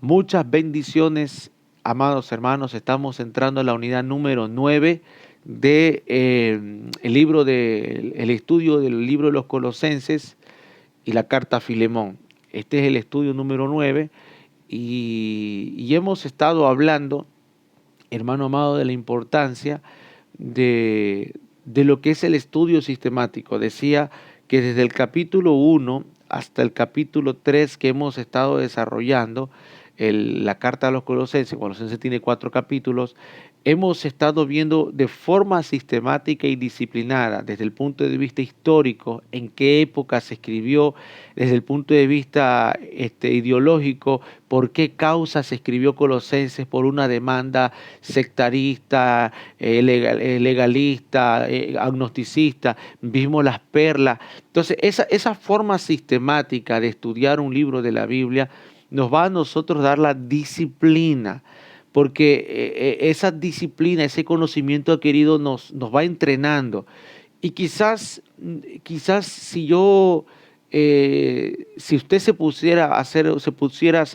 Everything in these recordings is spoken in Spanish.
Muchas bendiciones, amados hermanos. Estamos entrando a la unidad número 9 de, el estudio del libro de los Colosenses y la carta a Filemón. Este es el estudio número 9 y hemos estado hablando, hermano amado, de la importancia de lo que es el estudio sistemático. Decía que desde el capítulo 1 hasta el capítulo 3 que hemos estado desarrollando, la carta a los Colosenses. Colosenses tiene 4 capítulos. Hemos estado viendo de forma sistemática y disciplinada, desde el punto de vista histórico, en qué época se escribió, desde el punto de vista ideológico, por qué causa se escribió Colosenses, por una demanda sectarista, legalista, agnosticista. Vimos las perlas. Entonces, esa forma sistemática de estudiar un libro de la Biblia nos va a nosotros dar la disciplina, porque esa disciplina, ese conocimiento adquirido nos va entrenando. Y quizás si usted se pusiera a hacer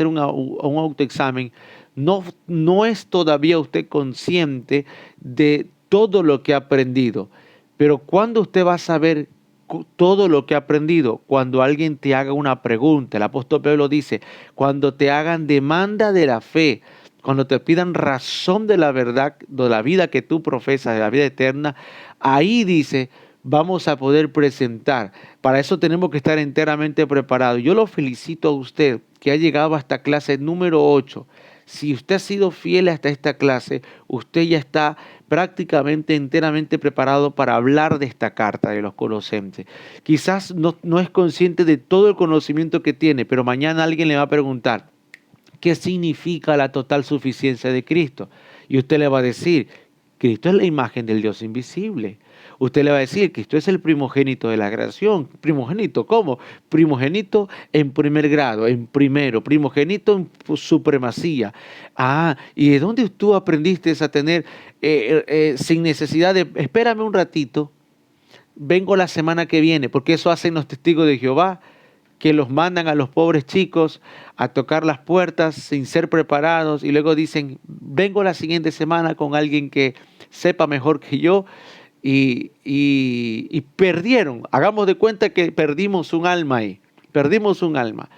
un autoexamen, no es todavía usted consciente de todo lo que ha aprendido. Pero ¿cuándo usted va a saber todo lo que ha aprendido? Cuando alguien te haga una pregunta. El apóstol Pablo dice, cuando te hagan demanda de la fe, cuando te pidan razón de la verdad, de la vida que tú profesas, de la vida eterna, ahí dice, vamos a poder presentar. Para eso tenemos que estar enteramente preparados. Yo lo felicito a usted que ha llegado a esta clase número 8. Si usted ha sido fiel hasta esta clase, usted ya está prácticamente enteramente preparado para hablar de esta carta de los Colosenses. Quizás no es consciente de todo el conocimiento que tiene, pero mañana alguien le va a preguntar, ¿qué significa la total suficiencia de Cristo? Y usted le va a decir, Cristo es la imagen del Dios invisible. Usted le va a decir, Cristo es el primogénito de la creación. ¿Primogénito cómo? Primogénito en primer grado, en primero, primogénito en supremacía. ¿Y de dónde tú aprendiste a tener sin necesidad de, espérame un ratito, vengo la semana que viene? Porque eso hacen los testigos de Jehová, que los mandan a los pobres chicos a tocar las puertas sin ser preparados y luego dicen, vengo la siguiente semana con alguien que sepa mejor que yo, y perdieron. Hagamos de cuenta que perdimos un alma ahí, perdimos un alma.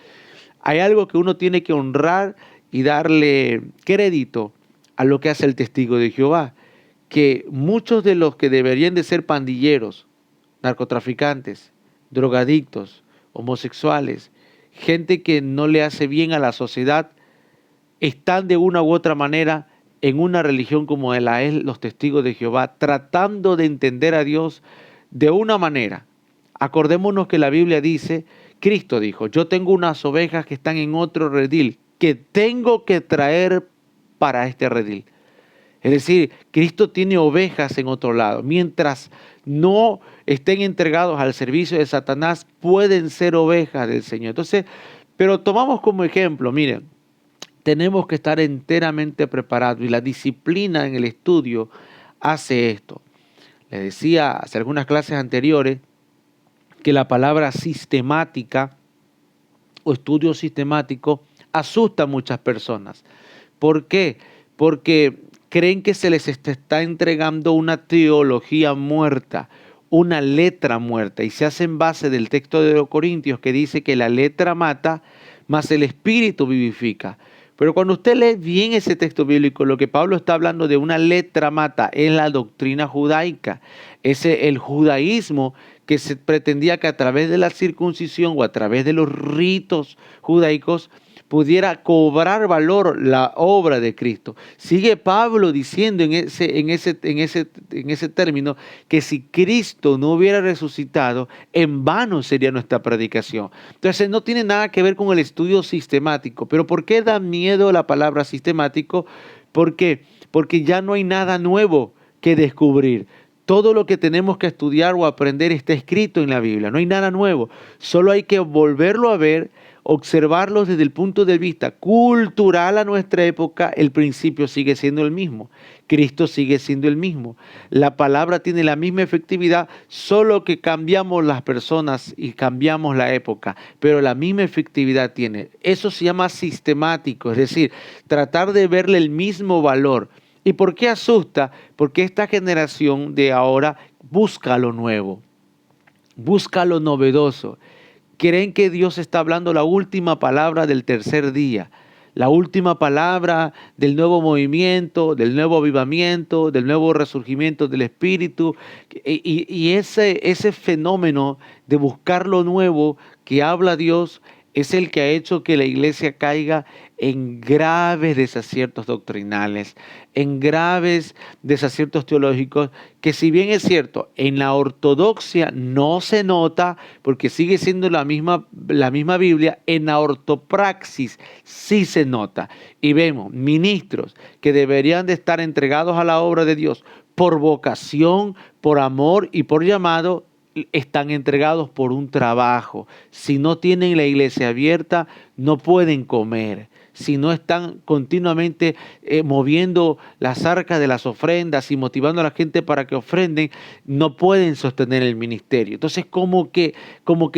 Hay algo que uno tiene que honrar y darle crédito a lo que hace el testigo de Jehová, que muchos de los que deberían de ser pandilleros, narcotraficantes, drogadictos, homosexuales, gente que no le hace bien a la sociedad, están de una u otra manera en una religión como la es los testigos de Jehová, tratando de entender a Dios de una manera. Acordémonos que la Biblia dice, Cristo dijo, yo tengo unas ovejas que están en otro redil, que tengo que traer para este redil. Es decir, Cristo tiene ovejas en otro lado. Mientras no estén entregados al servicio de Satanás, pueden ser ovejas del Señor. Entonces, pero tomamos como ejemplo, miren, tenemos que estar enteramente preparados y la disciplina en el estudio hace esto. Les decía hace algunas clases anteriores que la palabra sistemática o estudio sistemático asusta a muchas personas. ¿Por qué? Porque creen que se les está entregando una teología muerta, una letra muerta, y se hace en base del texto de los Corintios que dice que la letra mata, mas el espíritu vivifica. Pero cuando usted lee bien ese texto bíblico, lo que Pablo está hablando de una letra mata es la doctrina judaica, es el judaísmo que se pretendía que a través de la circuncisión o a través de los ritos judaicos pudiera cobrar valor la obra de Cristo. Sigue Pablo diciendo en ese término que si Cristo no hubiera resucitado, en vano sería nuestra predicación. Entonces no tiene nada que ver con el estudio sistemático. ¿Pero por qué da miedo la palabra sistemático? ¿Por qué? Porque ya no hay nada nuevo que descubrir. Todo lo que tenemos que estudiar o aprender está escrito en la Biblia. No hay nada nuevo. Solo hay que volverlo a ver observarlos desde el punto de vista cultural a nuestra época, el principio sigue siendo el mismo. Cristo sigue siendo el mismo. La palabra tiene la misma efectividad, solo que cambiamos las personas y cambiamos la época, pero la misma efectividad tiene. Eso se llama sistemático, es decir, tratar de verle el mismo valor. ¿Y por qué asusta? Porque esta generación de ahora busca lo nuevo, busca lo novedoso. Creen que Dios está hablando la última palabra del tercer día, la última palabra del nuevo movimiento, del nuevo avivamiento, del nuevo resurgimiento del Espíritu. Y ese fenómeno de buscar lo nuevo que habla Dios es el que ha hecho que la iglesia caiga en graves desaciertos doctrinales, en graves desaciertos teológicos, que si bien es cierto, en la ortodoxia no se nota, porque sigue siendo la misma Biblia, en la ortopraxis sí se nota. Y vemos ministros que deberían de estar entregados a la obra de Dios por vocación, por amor y por llamado, están entregados por un trabajo. Si no tienen la iglesia abierta, no pueden comer. Si no están continuamente moviendo las arcas de las ofrendas y motivando a la gente para que ofrenden, no pueden sostener el ministerio. Entonces como que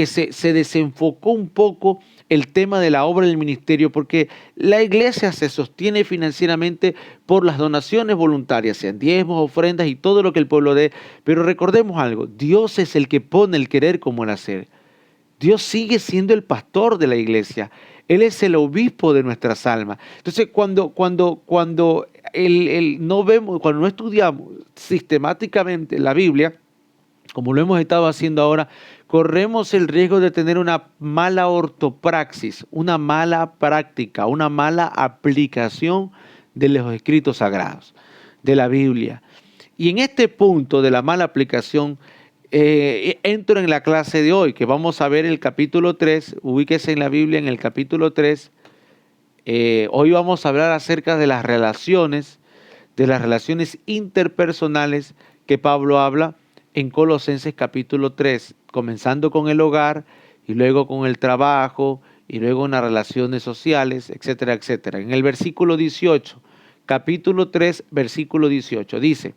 se desenfocó un poco el tema de la obra del ministerio, porque la iglesia se sostiene financieramente por las donaciones voluntarias, sean diezmos, ofrendas y todo lo que el pueblo dé. Pero recordemos algo, Dios es el que pone el querer como el hacer. Dios sigue siendo el pastor de la iglesia. Él es el obispo de nuestras almas. Entonces, cuando no estudiamos sistemáticamente la Biblia, como lo hemos estado haciendo ahora, corremos el riesgo de tener una mala ortopraxis, una mala práctica, una mala aplicación de los escritos sagrados, de la Biblia. Y en este punto de la mala aplicación, entro en la clase de hoy, que vamos a ver el capítulo 3, ubíquese en la Biblia en el capítulo 3. Hoy vamos a hablar acerca de las relaciones interpersonales que Pablo habla en Colosenses capítulo 3, comenzando con el hogar y luego con el trabajo y luego en las relaciones sociales, etcétera, etcétera. En el versículo 18, capítulo 3, versículo 18, dice: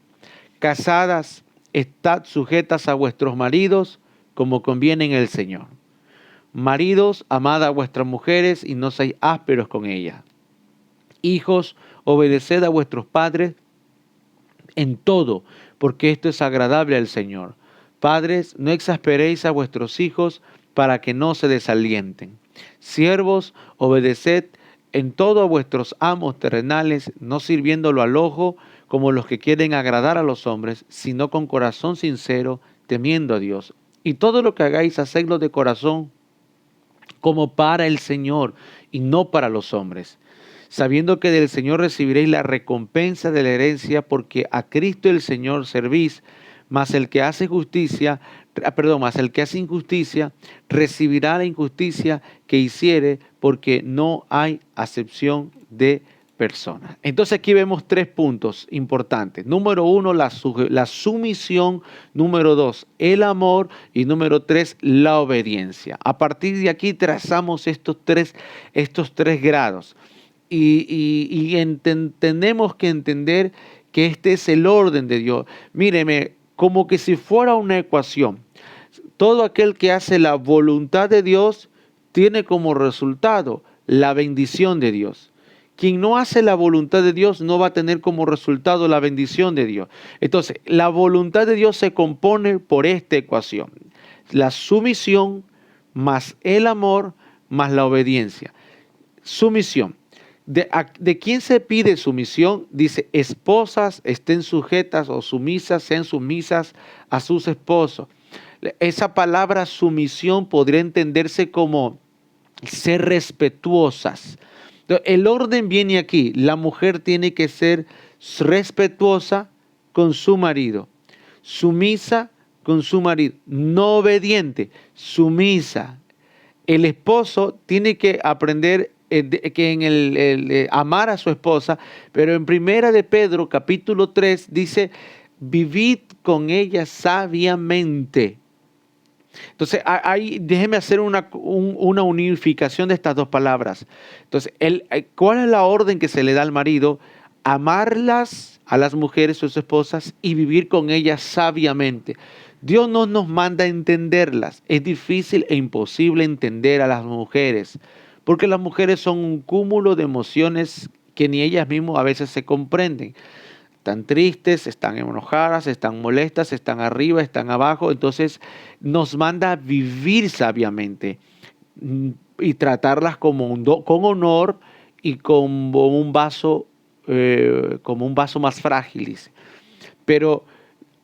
casadas, estad sujetas a vuestros maridos como conviene en el Señor. Maridos, amad a vuestras mujeres y no seáis ásperos con ellas. Hijos, obedeced a vuestros padres en todo, porque esto es agradable al Señor. Padres, no exasperéis a vuestros hijos para que no se desalienten. Siervos, obedeced en todo a vuestros amos terrenales, no sirviéndolo al ojo como los que quieren agradar a los hombres, sino con corazón sincero, temiendo a Dios. Y todo lo que hagáis, hacedlo de corazón, como para el Señor y no para los hombres, sabiendo que del Señor recibiréis la recompensa de la herencia, porque a Cristo el Señor servís, mas el que hace injusticia recibirá la injusticia que hiciere, porque no hay acepción de personas. Entonces aquí vemos 3 puntos importantes. Número 1, la sumisión. Número 2, el amor. Y número 3, la obediencia. A partir de aquí trazamos estos tres grados. Y tenemos que entender que este es el orden de Dios. Míreme, como que si fuera una ecuación. Todo aquel que hace la voluntad de Dios tiene como resultado la bendición de Dios. Quien no hace la voluntad de Dios no va a tener como resultado la bendición de Dios. Entonces, la voluntad de Dios se compone por esta ecuación: la sumisión más el amor más la obediencia. Sumisión. ¿De quién se pide sumisión? Dice: esposas estén sujetas o sumisas, sean sumisas a sus esposos. Esa palabra sumisión podría entenderse como ser respetuosas. El orden viene aquí: la mujer tiene que ser respetuosa con su marido, sumisa con su marido, no obediente, sumisa. El esposo tiene que aprender amar a su esposa, pero en Primera de Pedro capítulo 3 dice: vivid con ella sabiamente. Entonces, déjeme hacer una unificación de estas dos palabras. Entonces, ¿cuál es la orden que se le da al marido? Amarlas a las mujeres, sus esposas, y vivir con ellas sabiamente. Dios no nos manda a entenderlas. Es difícil e imposible entender a las mujeres, porque las mujeres son un cúmulo de emociones que ni ellas mismas a veces se comprenden. Están tristes, están enojadas, están molestas, están arriba, están abajo. Entonces nos manda a vivir sabiamente y tratarlas con honor y como un vaso más frágil, dice. Pero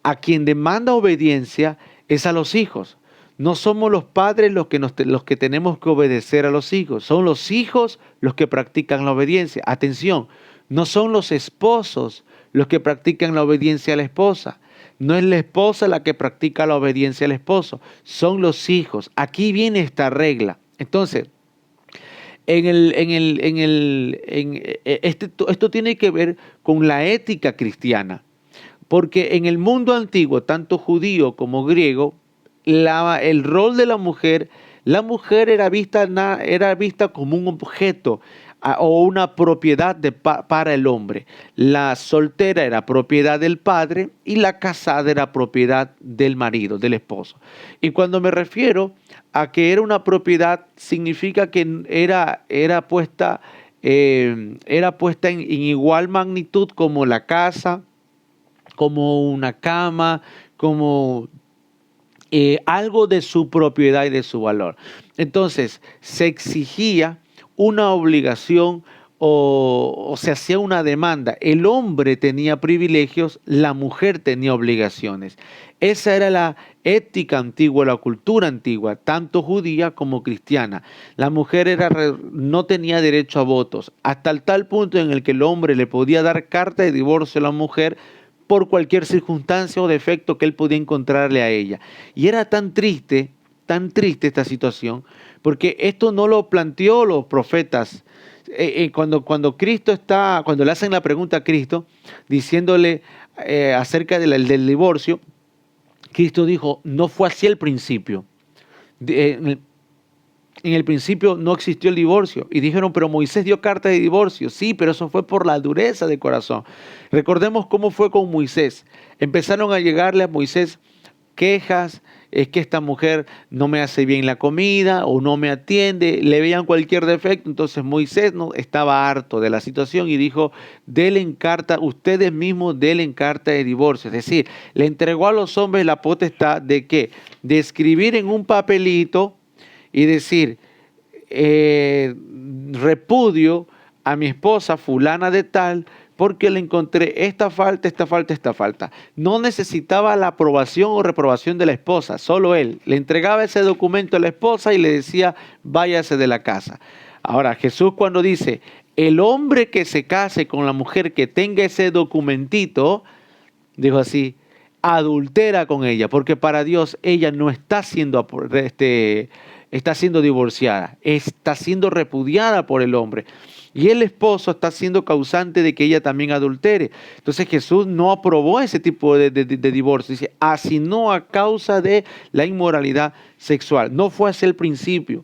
a quien demanda obediencia es a los hijos. No somos los padres los que tenemos que obedecer a los hijos. Son los hijos los que practican la obediencia. Atención, no son los esposos los que practican la obediencia a la esposa. No es la esposa la que practica la obediencia al esposo. Son los hijos. Aquí viene esta regla. Entonces, esto tiene que ver con la ética cristiana. Porque en el mundo antiguo, tanto judío como griego, el rol de la mujer era vista como un objeto o una propiedad para el hombre. La soltera era propiedad del padre y la casada era propiedad del marido, del esposo. Y cuando me refiero a que era una propiedad, significa que era puesta en igual magnitud como la casa, como una cama, como algo de su propiedad y de su valor. Entonces, se exigía una obligación o se hacía una demanda. El hombre tenía privilegios, la mujer tenía obligaciones. Esa era la ética antigua, la cultura antigua, tanto judía como cristiana. La mujer no tenía derecho a votos, hasta el tal punto en el que el hombre le podía dar carta de divorcio a la mujer por cualquier circunstancia o defecto que él podía encontrarle a ella. Y era tan triste esta situación, porque esto no lo planteó los profetas. Cuando le hacen la pregunta a Cristo, diciéndole acerca del divorcio, Cristo dijo, no fue así al principio. En el principio no existió el divorcio. Y dijeron, pero Moisés dio carta de divorcio. Sí, pero eso fue por la dureza de corazón. Recordemos cómo fue con Moisés. Empezaron a llegarle a Moisés quejas, es que esta mujer no me hace bien la comida o no me atiende, le veían cualquier defecto. Entonces Moisés estaba harto de la situación y dijo, ustedes mismos denle carta de divorcio. Es decir, le entregó a los hombres la potestad de ¿qué? De escribir en un papelito y decir, repudio a mi esposa fulana de tal, porque le encontré esta falta. No necesitaba la aprobación o reprobación de la esposa, solo él. Le entregaba ese documento a la esposa y le decía, váyase de la casa. Ahora, Jesús cuando dice, el hombre que se case con la mujer que tenga ese documentito, dijo así, adultera con ella, porque para Dios ella no está siendo divorciada, está siendo repudiada por el hombre. Y el esposo está siendo causante de que ella también adultere. Entonces Jesús no aprobó ese tipo de divorcio. Dice, así no a causa de la inmoralidad sexual. No fue así el principio.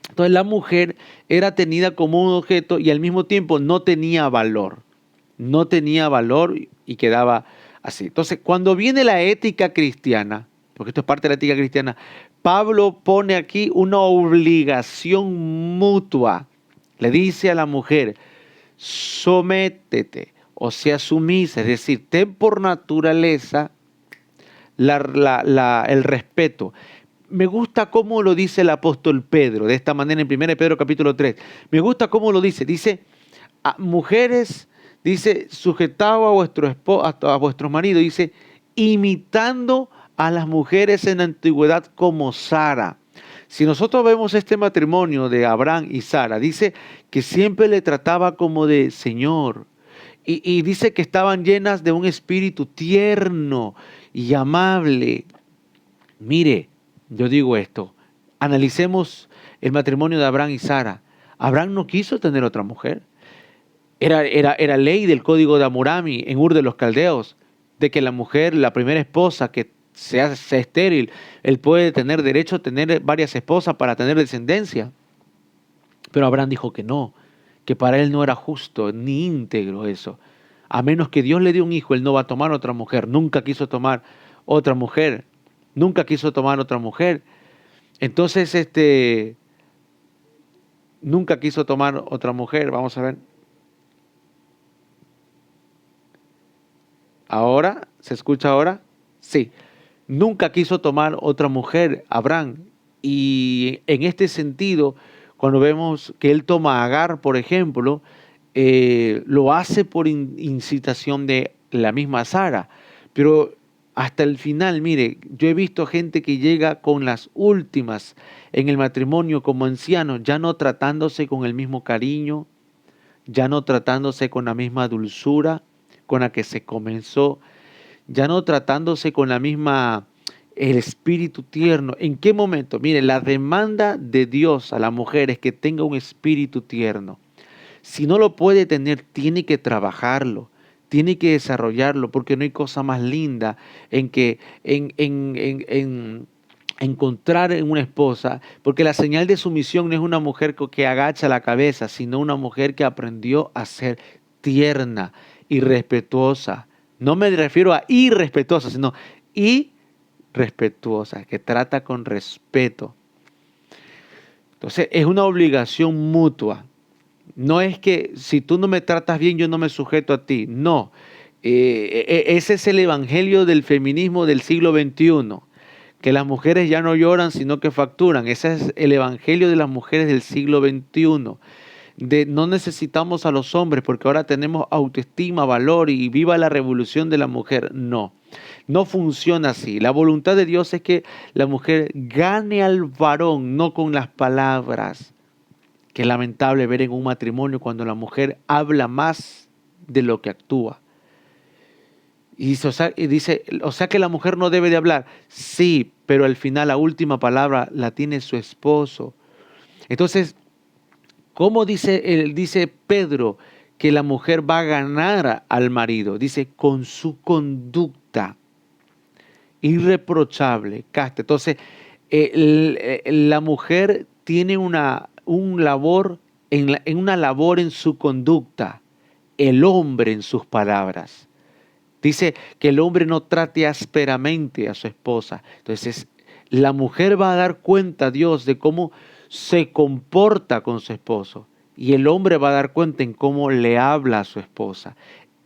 Entonces la mujer era tenida como un objeto y al mismo tiempo no tenía valor. No tenía valor y quedaba así. Entonces cuando viene la ética cristiana, porque esto es parte de la ética cristiana, Pablo pone aquí una obligación mutua. Le dice a la mujer, sométete, o sea, sumisa, es decir, ten por naturaleza el respeto. Me gusta cómo lo dice el apóstol Pedro, de esta manera en 1 Pedro capítulo 3. Me gusta cómo lo dice. Dice, mujeres, dice, sujetaos a vuestros maridos, dice, imitando a las mujeres en la antigüedad como Sara. Si nosotros vemos este matrimonio de Abraham y Sara, dice que siempre le trataba como de Señor. Y dice que estaban llenas de un espíritu tierno y amable. Mire, yo digo esto, analicemos el matrimonio de Abraham y Sara. Abraham no quiso tener otra mujer. Era ley del código de Hammurabi en Ur de los Caldeos, de que la mujer, la primera esposa que sea estéril, él puede tener derecho a tener varias esposas para tener descendencia. Pero Abraham dijo que no, que para él no era justo ni íntegro eso. A menos que Dios le dé un hijo, él no va a tomar otra mujer. Nunca quiso tomar otra mujer. Nunca quiso tomar otra mujer. Entonces, nunca quiso tomar otra mujer. Vamos a ver. Ahora, ¿se escucha ahora? Sí. Nunca quiso tomar otra mujer, Abraham. Y en este sentido, cuando vemos que él toma a Agar, por ejemplo, lo hace por incitación de la misma Sara. Pero hasta el final, mire, yo he visto gente que llega con las últimas en el matrimonio como ancianos, ya no tratándose con el mismo cariño, ya no tratándose con la misma dulzura con la que se comenzó, ya no tratándose con la misma, el espíritu tierno. ¿En qué momento? Mire, la demanda de Dios a la mujer es que tenga un espíritu tierno. Si no lo puede tener, tiene que trabajarlo, tiene que desarrollarlo, porque no hay cosa más linda en que en encontrar en una esposa, porque la señal de sumisión no es una mujer que agacha la cabeza, sino una mujer que aprendió a ser tierna y respetuosa. No me refiero a irrespetuosa, sino irrespetuosa, que trata con respeto. Entonces es una obligación mutua. No es que si tú no me tratas bien, yo no me sujeto a ti. No. Ese es el evangelio del feminismo del siglo XXI. Que las mujeres ya no lloran, sino que facturan. Ese es el evangelio de las mujeres del siglo XXI. No necesitamos a los hombres porque ahora tenemos autoestima, valor y viva la revolución de la mujer. No, no funciona así. La voluntad de Dios es que la mujer gane al varón, no con las palabras. Que es lamentable ver en un matrimonio cuando la mujer habla más de lo que actúa. Y dice, o sea que la mujer no debe de hablar. Sí, pero al final la última palabra la tiene su esposo. Entonces, ¿cómo dice Pedro que la mujer va a ganar al marido? Dice, con su conducta irreprochable, casta. Entonces, la mujer tiene una labor una labor en su conducta, el hombre en sus palabras. Dice que el hombre no trate ásperamente a su esposa. Entonces, la mujer va a dar cuenta a Dios de cómo se comporta con su esposo. Y el hombre va a dar cuenta en cómo le habla a su esposa.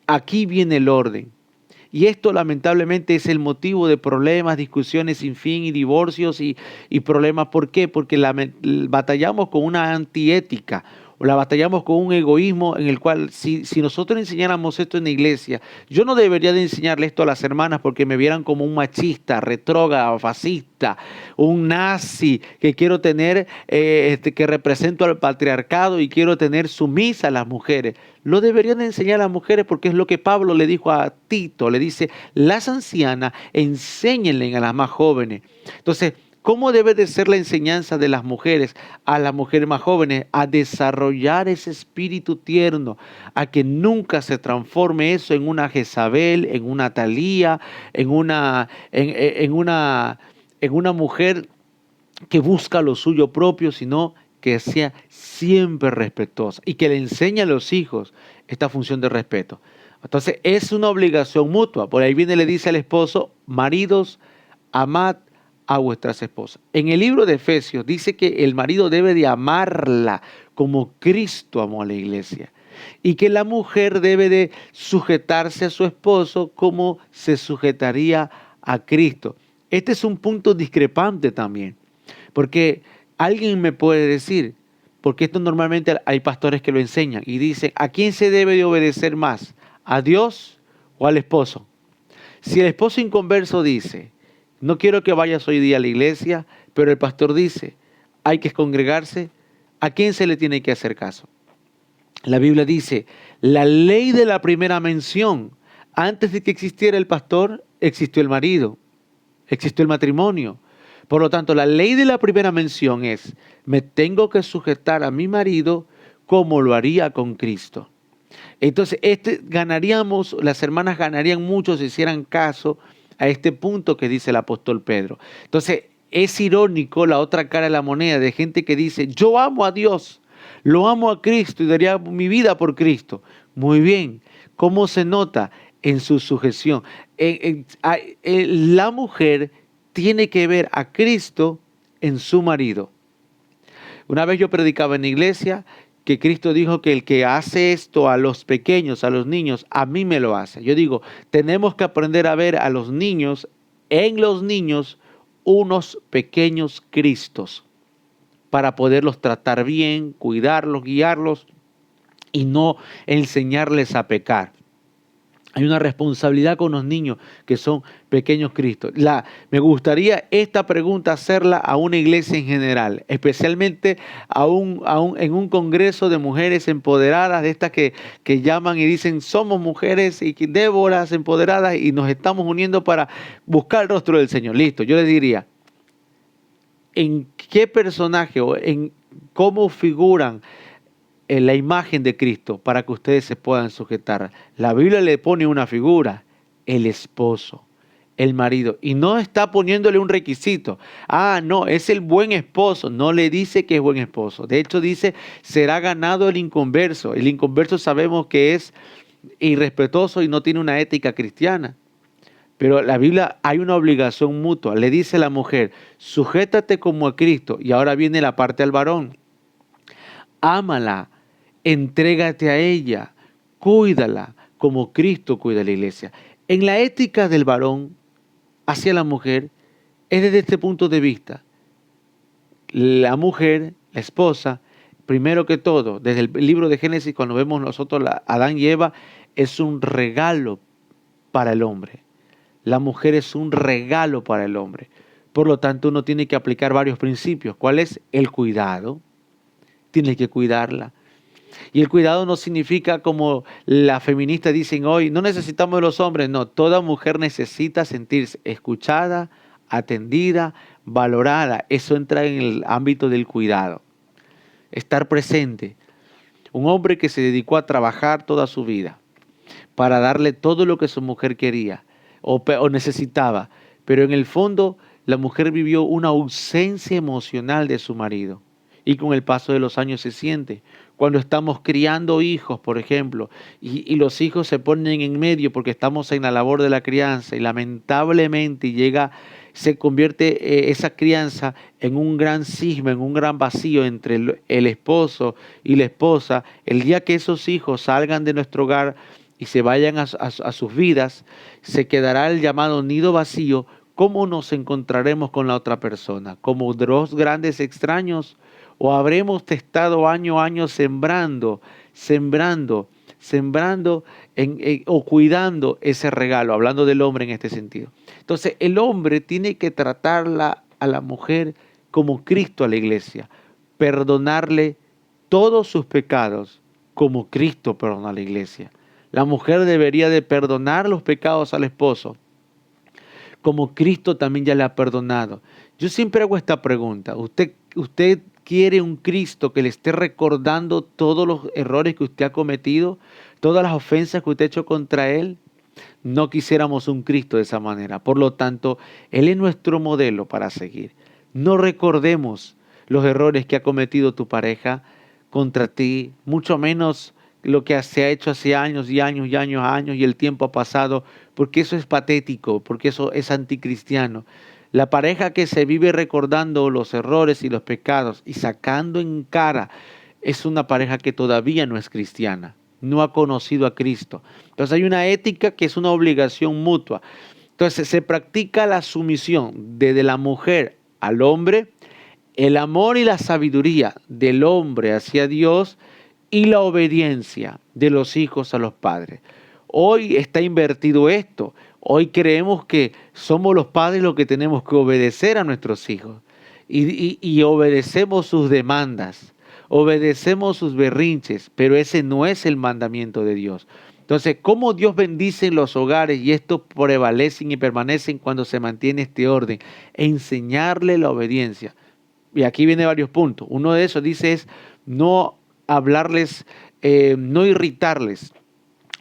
Aquí viene el orden. Y esto lamentablemente es el motivo de problemas, discusiones sin fin y divorcios y problemas. ¿Por qué? Porque batallamos con una antiética o la batallamos con un egoísmo en el cual si nosotros enseñáramos esto en la iglesia, yo no debería de enseñarle esto a las hermanas porque me vieran como un machista, retrógrado, fascista, un nazi que quiero tener, que represento al patriarcado y quiero tener sumisa a las mujeres. Lo deberían de enseñar a las mujeres porque es lo que Pablo le dijo a Tito, le dice, las ancianas enséñenle a las más jóvenes. Entonces, ¿cómo debe de ser la enseñanza de las mujeres a las mujeres más jóvenes? A desarrollar ese espíritu tierno, a que nunca se transforme eso en una Jezabel, en una Talía, en una mujer que busca lo suyo propio, sino que sea siempre respetuosa y que le enseñe a los hijos esta función de respeto. Entonces es una obligación mutua. Por ahí viene, le dice al esposo, maridos, amad a vuestras esposas. En el libro de Efesios dice que el marido debe de amarla como Cristo amó a la iglesia y que la mujer debe de sujetarse a su esposo como se sujetaría a Cristo. Este es un punto discrepante también, porque alguien me puede decir, porque esto normalmente hay pastores que lo enseñan y dicen, ¿a quién se debe de obedecer más? ¿A Dios o al esposo? Si el esposo inconverso dice, no quiero que vayas hoy día a la iglesia, pero el pastor dice, hay que congregarse, ¿a quién se le tiene que hacer caso? La Biblia dice, la ley de la primera mención, antes de que existiera el pastor, existió el marido, existió el matrimonio. Por lo tanto, la ley de la primera mención es, me tengo que sujetar a mi marido como lo haría con Cristo. Entonces, las hermanas ganarían mucho si hicieran caso a este punto que dice el apóstol Pedro. Entonces, es irónico la otra cara de la moneda de gente que dice, yo amo a Dios, lo amo a Cristo y daría mi vida por Cristo. Muy bien, ¿cómo se nota? En su sujeción. La mujer tiene que ver a Cristo en su marido. Una vez yo predicaba en la iglesia que Cristo dijo que el que hace esto a los pequeños, a los niños, a mí me lo hace. Yo digo, tenemos que aprender a ver a los niños, en los niños, unos pequeños Cristos para poderlos tratar bien, cuidarlos, guiarlos y no enseñarles a pecar. Hay una responsabilidad con los niños que son pequeños Cristos. Me gustaría esta pregunta hacerla a una iglesia en general, especialmente en un congreso de mujeres empoderadas, de estas que llaman y dicen, somos mujeres y Déboras empoderadas y nos estamos uniendo para buscar el rostro del Señor. Listo, yo les diría, ¿en qué personaje o en cómo figuran en la imagen de Cristo para que ustedes se puedan sujetar? La Biblia le pone una figura, el esposo, el marido, y no está poniéndole un requisito. No, es el buen esposo. No le dice que es buen esposo. De hecho dice, será ganado el inconverso. El inconverso sabemos que es irrespetuoso y no tiene una ética cristiana. Pero la Biblia hay una obligación mutua. Le dice a la mujer, sujétate como a Cristo. Y ahora viene la parte al varón. Ámala, entrégate a ella, cuídala como Cristo cuida a la iglesia. En la ética del varón hacia la mujer es desde este punto de vista. La mujer, la esposa, primero que todo, desde el libro de Génesis, cuando vemos nosotros Adán y Eva, es un regalo para el hombre. La mujer es un regalo para el hombre. Por lo tanto, uno tiene que aplicar varios principios. ¿Cuál es? El cuidado. Tiene que cuidarla. Y el cuidado no significa, como las feministas dicen hoy, no necesitamos de los hombres. No, toda mujer necesita sentirse escuchada, atendida, valorada. Eso entra en el ámbito del cuidado. Estar presente. Un hombre que se dedicó a trabajar toda su vida para darle todo lo que su mujer quería o necesitaba. Pero en el fondo, la mujer vivió una ausencia emocional de su marido. Y con el paso de los años se siente. Cuando estamos criando hijos, por ejemplo, y los hijos se ponen en medio porque estamos en la labor de la crianza y lamentablemente se convierte esa crianza en un gran cisma, en un gran vacío entre el esposo y la esposa. El día que esos hijos salgan de nuestro hogar y se vayan a sus vidas, se quedará el llamado nido vacío. ¿Cómo nos encontraremos con la otra persona? ¿Como dos grandes extraños? ¿O habremos estado año a año sembrando o cuidando ese regalo? Hablando del hombre en este sentido. Entonces, el hombre tiene que tratarla a la mujer como Cristo a la iglesia. Perdonarle todos sus pecados como Cristo perdona a la iglesia. La mujer debería de perdonar los pecados al esposo como Cristo también ya le ha perdonado. Yo siempre hago esta pregunta. ¿Usted quiere un Cristo que le esté recordando todos los errores que usted ha cometido, todas las ofensas que usted ha hecho contra Él? No quisiéramos un Cristo de esa manera. Por lo tanto, Él es nuestro modelo para seguir. No recordemos los errores que ha cometido tu pareja contra ti, mucho menos lo que se ha hecho hace años y años y años y el tiempo ha pasado, porque eso es patético, porque eso es anticristiano. La pareja que se vive recordando los errores y los pecados y sacando en cara es una pareja que todavía no es cristiana, no ha conocido a Cristo. Entonces hay una ética que es una obligación mutua. Entonces se practica la sumisión desde la mujer al hombre, el amor y la sabiduría del hombre hacia Dios y la obediencia de los hijos a los padres. Hoy está invertido esto. Hoy creemos que somos los padres los que tenemos que obedecer a nuestros hijos y obedecemos sus demandas, obedecemos sus berrinches, pero ese no es el mandamiento de Dios. Entonces, ¿cómo Dios bendice los hogares y estos prevalecen y permanecen cuando se mantiene este orden? Enseñarle la obediencia. Y aquí viene varios puntos. Uno de esos dice es no hablarles, no irritarles,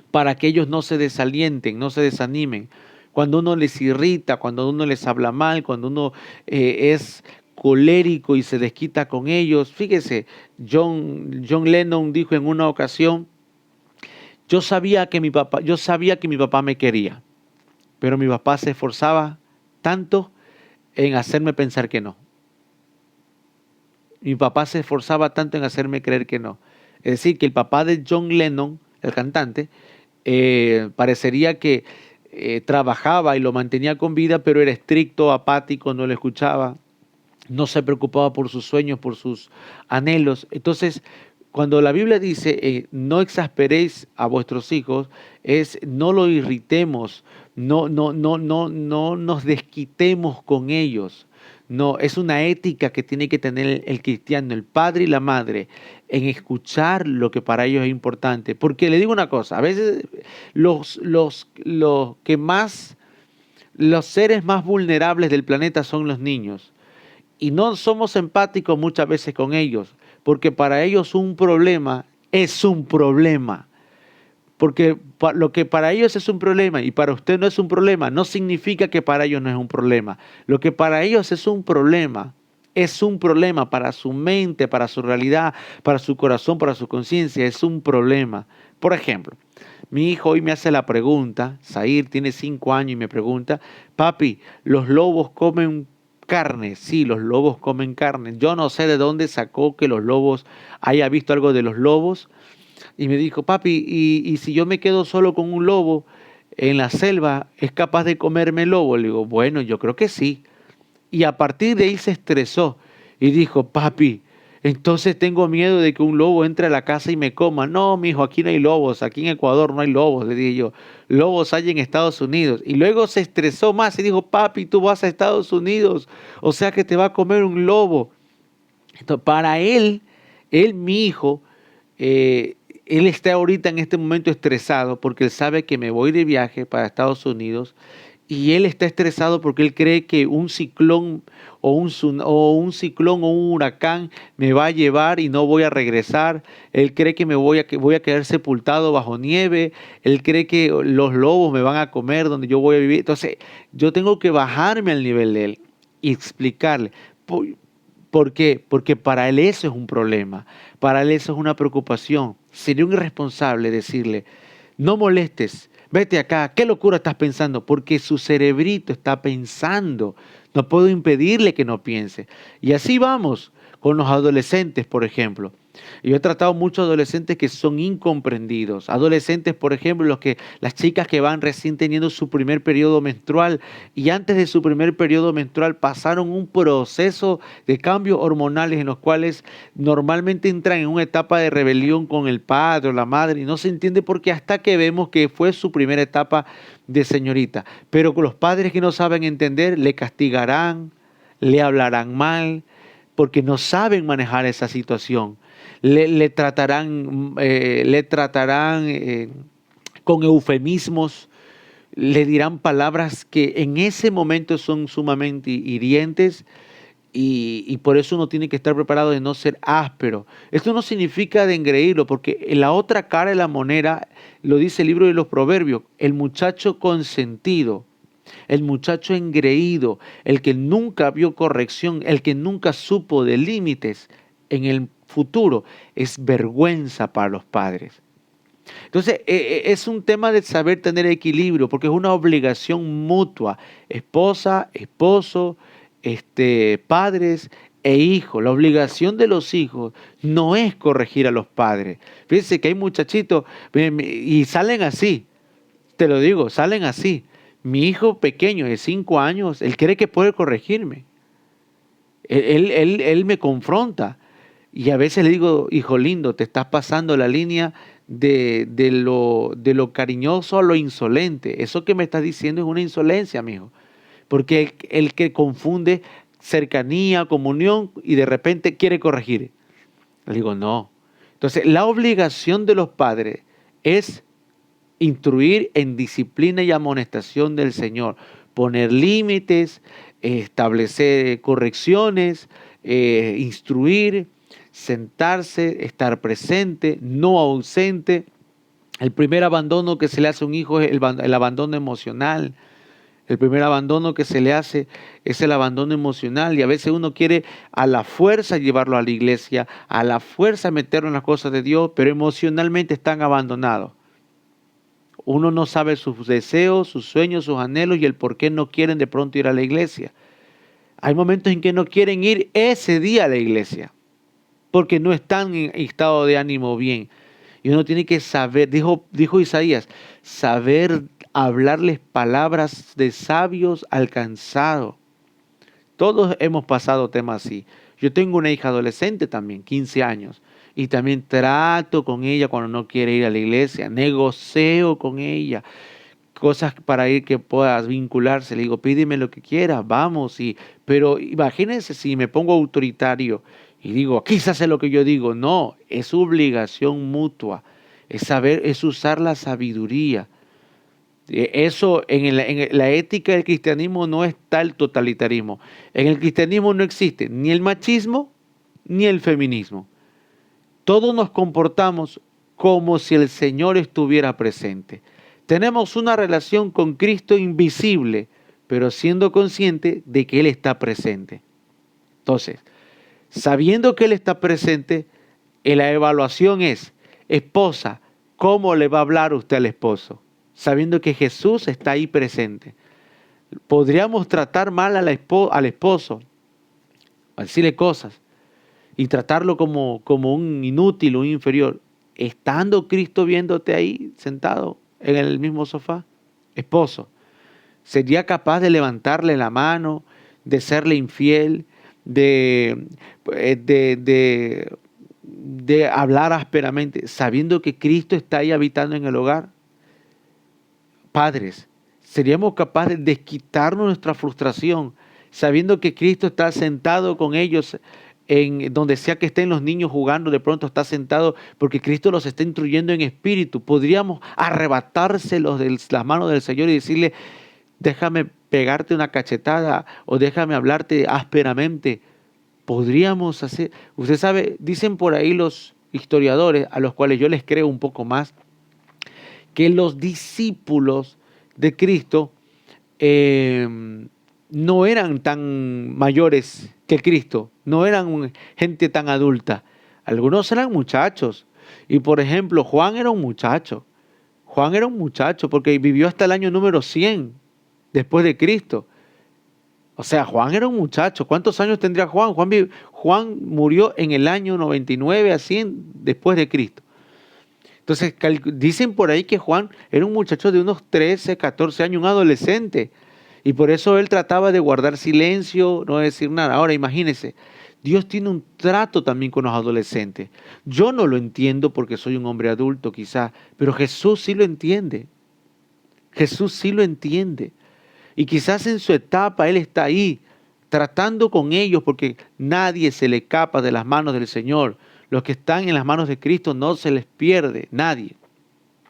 para que ellos no se desalienten, no se desanimen. cuando uno les irrita, cuando uno les habla mal, cuando uno es colérico y se desquita con ellos. Fíjese, John Lennon dijo en una ocasión, yo sabía que mi papá me quería, pero mi papá se esforzaba tanto en hacerme pensar que no. Mi papá se esforzaba tanto en hacerme creer que no. Es decir, que el papá de John Lennon, el cantante, parecería que trabajaba y lo mantenía con vida, pero era estricto, apático, no lo escuchaba, no se preocupaba por sus sueños, por sus anhelos. Entonces, cuando la Biblia dice no exasperéis a vuestros hijos, es no lo irritemos, no nos desquitemos con ellos. No, es una ética que tiene que tener el cristiano, el padre y la madre, en escuchar lo que para ellos es importante. Porque le digo una cosa, a veces los que más, los seres más vulnerables del planeta son los niños. Y no somos empáticos muchas veces con ellos, porque para ellos un problema es un problema. Porque lo que para ellos es un problema y para usted no es un problema, no significa que para ellos no es un problema. Lo que para ellos es un problema para su mente, para su realidad, para su corazón, para su conciencia, es un problema. Por ejemplo, mi hijo hoy me hace la pregunta, Zair tiene 5 años y me pregunta, papi, ¿los lobos comen carne? Sí, los lobos comen carne. Yo no sé de dónde sacó que los lobos, haya visto algo de los lobos. Y me dijo, papi, ¿y si yo me quedo solo con un lobo en la selva, es capaz de comerme el lobo? Le digo, bueno, yo creo que sí. Y a partir de ahí se estresó y dijo, papi, entonces tengo miedo de que un lobo entre a la casa y me coma. No, mijo, aquí no hay lobos, aquí en Ecuador no hay lobos, le dije yo. Lobos hay en Estados Unidos. Y luego se estresó más y dijo, papi, tú vas a Estados Unidos, o sea que te va a comer un lobo. Entonces, para mi hijo, eh, él está ahorita en este momento estresado porque él sabe que me voy de viaje para Estados Unidos y él está estresado porque él cree que un ciclón o un huracán me va a llevar y no voy a regresar. Él cree que que voy a quedar sepultado bajo nieve. Él cree que los lobos me van a comer donde yo voy a vivir. Entonces, yo tengo que bajarme al nivel de él y explicarle. ¿Por qué? Porque para él eso es un problema, para él eso es una preocupación. Sería un irresponsable decirle, no molestes, vete acá, ¿qué locura estás pensando? Porque su cerebrito está pensando, no puedo impedirle que no piense. Y así vamos con los adolescentes, por ejemplo. Yo he tratado muchos adolescentes que son incomprendidos. Adolescentes, por ejemplo, las chicas que van recién teniendo su primer periodo menstrual y antes de su primer periodo menstrual pasaron un proceso de cambios hormonales en los cuales normalmente entran en una etapa de rebelión con el padre o la madre y no se entiende por qué hasta que vemos que fue su primera etapa de señorita. Pero con los padres que no saben entender le castigarán, le hablarán mal, porque no saben manejar esa situación. Le tratarán con eufemismos, le dirán palabras que en ese momento son sumamente hirientes y por eso uno tiene que estar preparado de no ser áspero. Esto no significa de engreírlo, porque en la otra cara de la moneda, lo dice el libro de los Proverbios, el muchacho consentido, el muchacho engreído, el que nunca vio corrección, el que nunca supo de límites en el futuro, es vergüenza para los padres. Entonces, es un tema de saber tener equilibrio, porque es una obligación mutua, esposa, esposo, padres e hijos. La obligación de los hijos no es corregir a los padres. Fíjense que hay muchachitos y salen así, te lo digo, salen así. Mi hijo pequeño de 5 años, él cree que puede corregirme. Él me confronta. Y a veces le digo, hijo lindo, te estás pasando la línea de lo cariñoso a lo insolente. Eso que me estás diciendo es una insolencia, mijo. Porque el que confunde cercanía, comunión y de repente quiere corregir. Le digo, no. Entonces, la obligación de los padres es instruir en disciplina y amonestación del Señor, poner límites, establecer correcciones, instruir, sentarse, estar presente, no ausente. El primer abandono que se le hace a un hijo es el abandono emocional. El primer abandono que se le hace es el abandono emocional y a veces uno quiere a la fuerza llevarlo a la iglesia, a la fuerza meterlo en las cosas de Dios, pero emocionalmente están abandonados. Uno no sabe sus deseos, sus sueños, sus anhelos y el por qué no quieren de pronto ir a la iglesia. Hay momentos en que no quieren ir ese día a la iglesia porque no están en estado de ánimo bien. Y uno tiene que saber, dijo Isaías, saber hablarles palabras de sabios alcanzados. Todos hemos pasado temas así. Yo tengo una hija adolescente también, 15 años, y también trato con ella cuando no quiere ir a la iglesia, negocio con ella, cosas para ir que puedas vincularse. Le digo, pídeme lo que quieras, vamos. Pero imagínense si me pongo autoritario y digo, aquí se hace lo que yo digo. No, es obligación mutua, es saber, es usar la sabiduría. Eso en la ética del cristianismo no está el totalitarismo. En el cristianismo no existe ni el machismo ni el feminismo. Todos nos comportamos como si el Señor estuviera presente. Tenemos una relación con Cristo invisible, pero siendo consciente de que Él está presente. Entonces, sabiendo que Él está presente, la evaluación es, esposa, ¿cómo le va a hablar usted al esposo? Sabiendo que Jesús está ahí presente. Podríamos tratar mal al esposo, decirle cosas, y tratarlo como un inútil, un inferior, estando Cristo viéndote ahí sentado en el mismo sofá. Esposo, ¿sería capaz de levantarle la mano, de serle infiel, de, de hablar ásperamente, sabiendo que Cristo está ahí habitando en el hogar? Padres, ¿seríamos capaces de desquitarnos nuestra frustración, sabiendo que Cristo está sentado con ellos en donde sea que estén los niños jugando? De pronto está sentado porque Cristo los está instruyendo en espíritu. Podríamos arrebatárselos de las manos del Señor y decirle, déjame pegarte una cachetada o déjame hablarte ásperamente. Podríamos hacer, usted sabe, dicen por ahí los historiadores, a los cuales yo les creo un poco más, que los discípulos de Cristo no eran tan mayores que Cristo, no eran gente tan adulta. Algunos eran muchachos. Y por ejemplo, Juan era un muchacho. Juan era un muchacho porque vivió hasta el año número 100 después de Cristo. O sea, Juan era un muchacho. ¿Cuántos años tendría Juan? Juan murió en el año 99 a 100 después de Cristo. Entonces, dicen por ahí que Juan era un muchacho de unos 13, 14 años, un adolescente. Y por eso él trataba de guardar silencio, no decir nada. Ahora, imagínense, Dios tiene un trato también con los adolescentes. Yo no lo entiendo porque soy un hombre adulto quizás, pero Jesús sí lo entiende. Jesús sí lo entiende. Y quizás en su etapa Él está ahí, tratando con ellos, porque nadie se le escapa de las manos del Señor. Los que están en las manos de Cristo no se les pierde, nadie.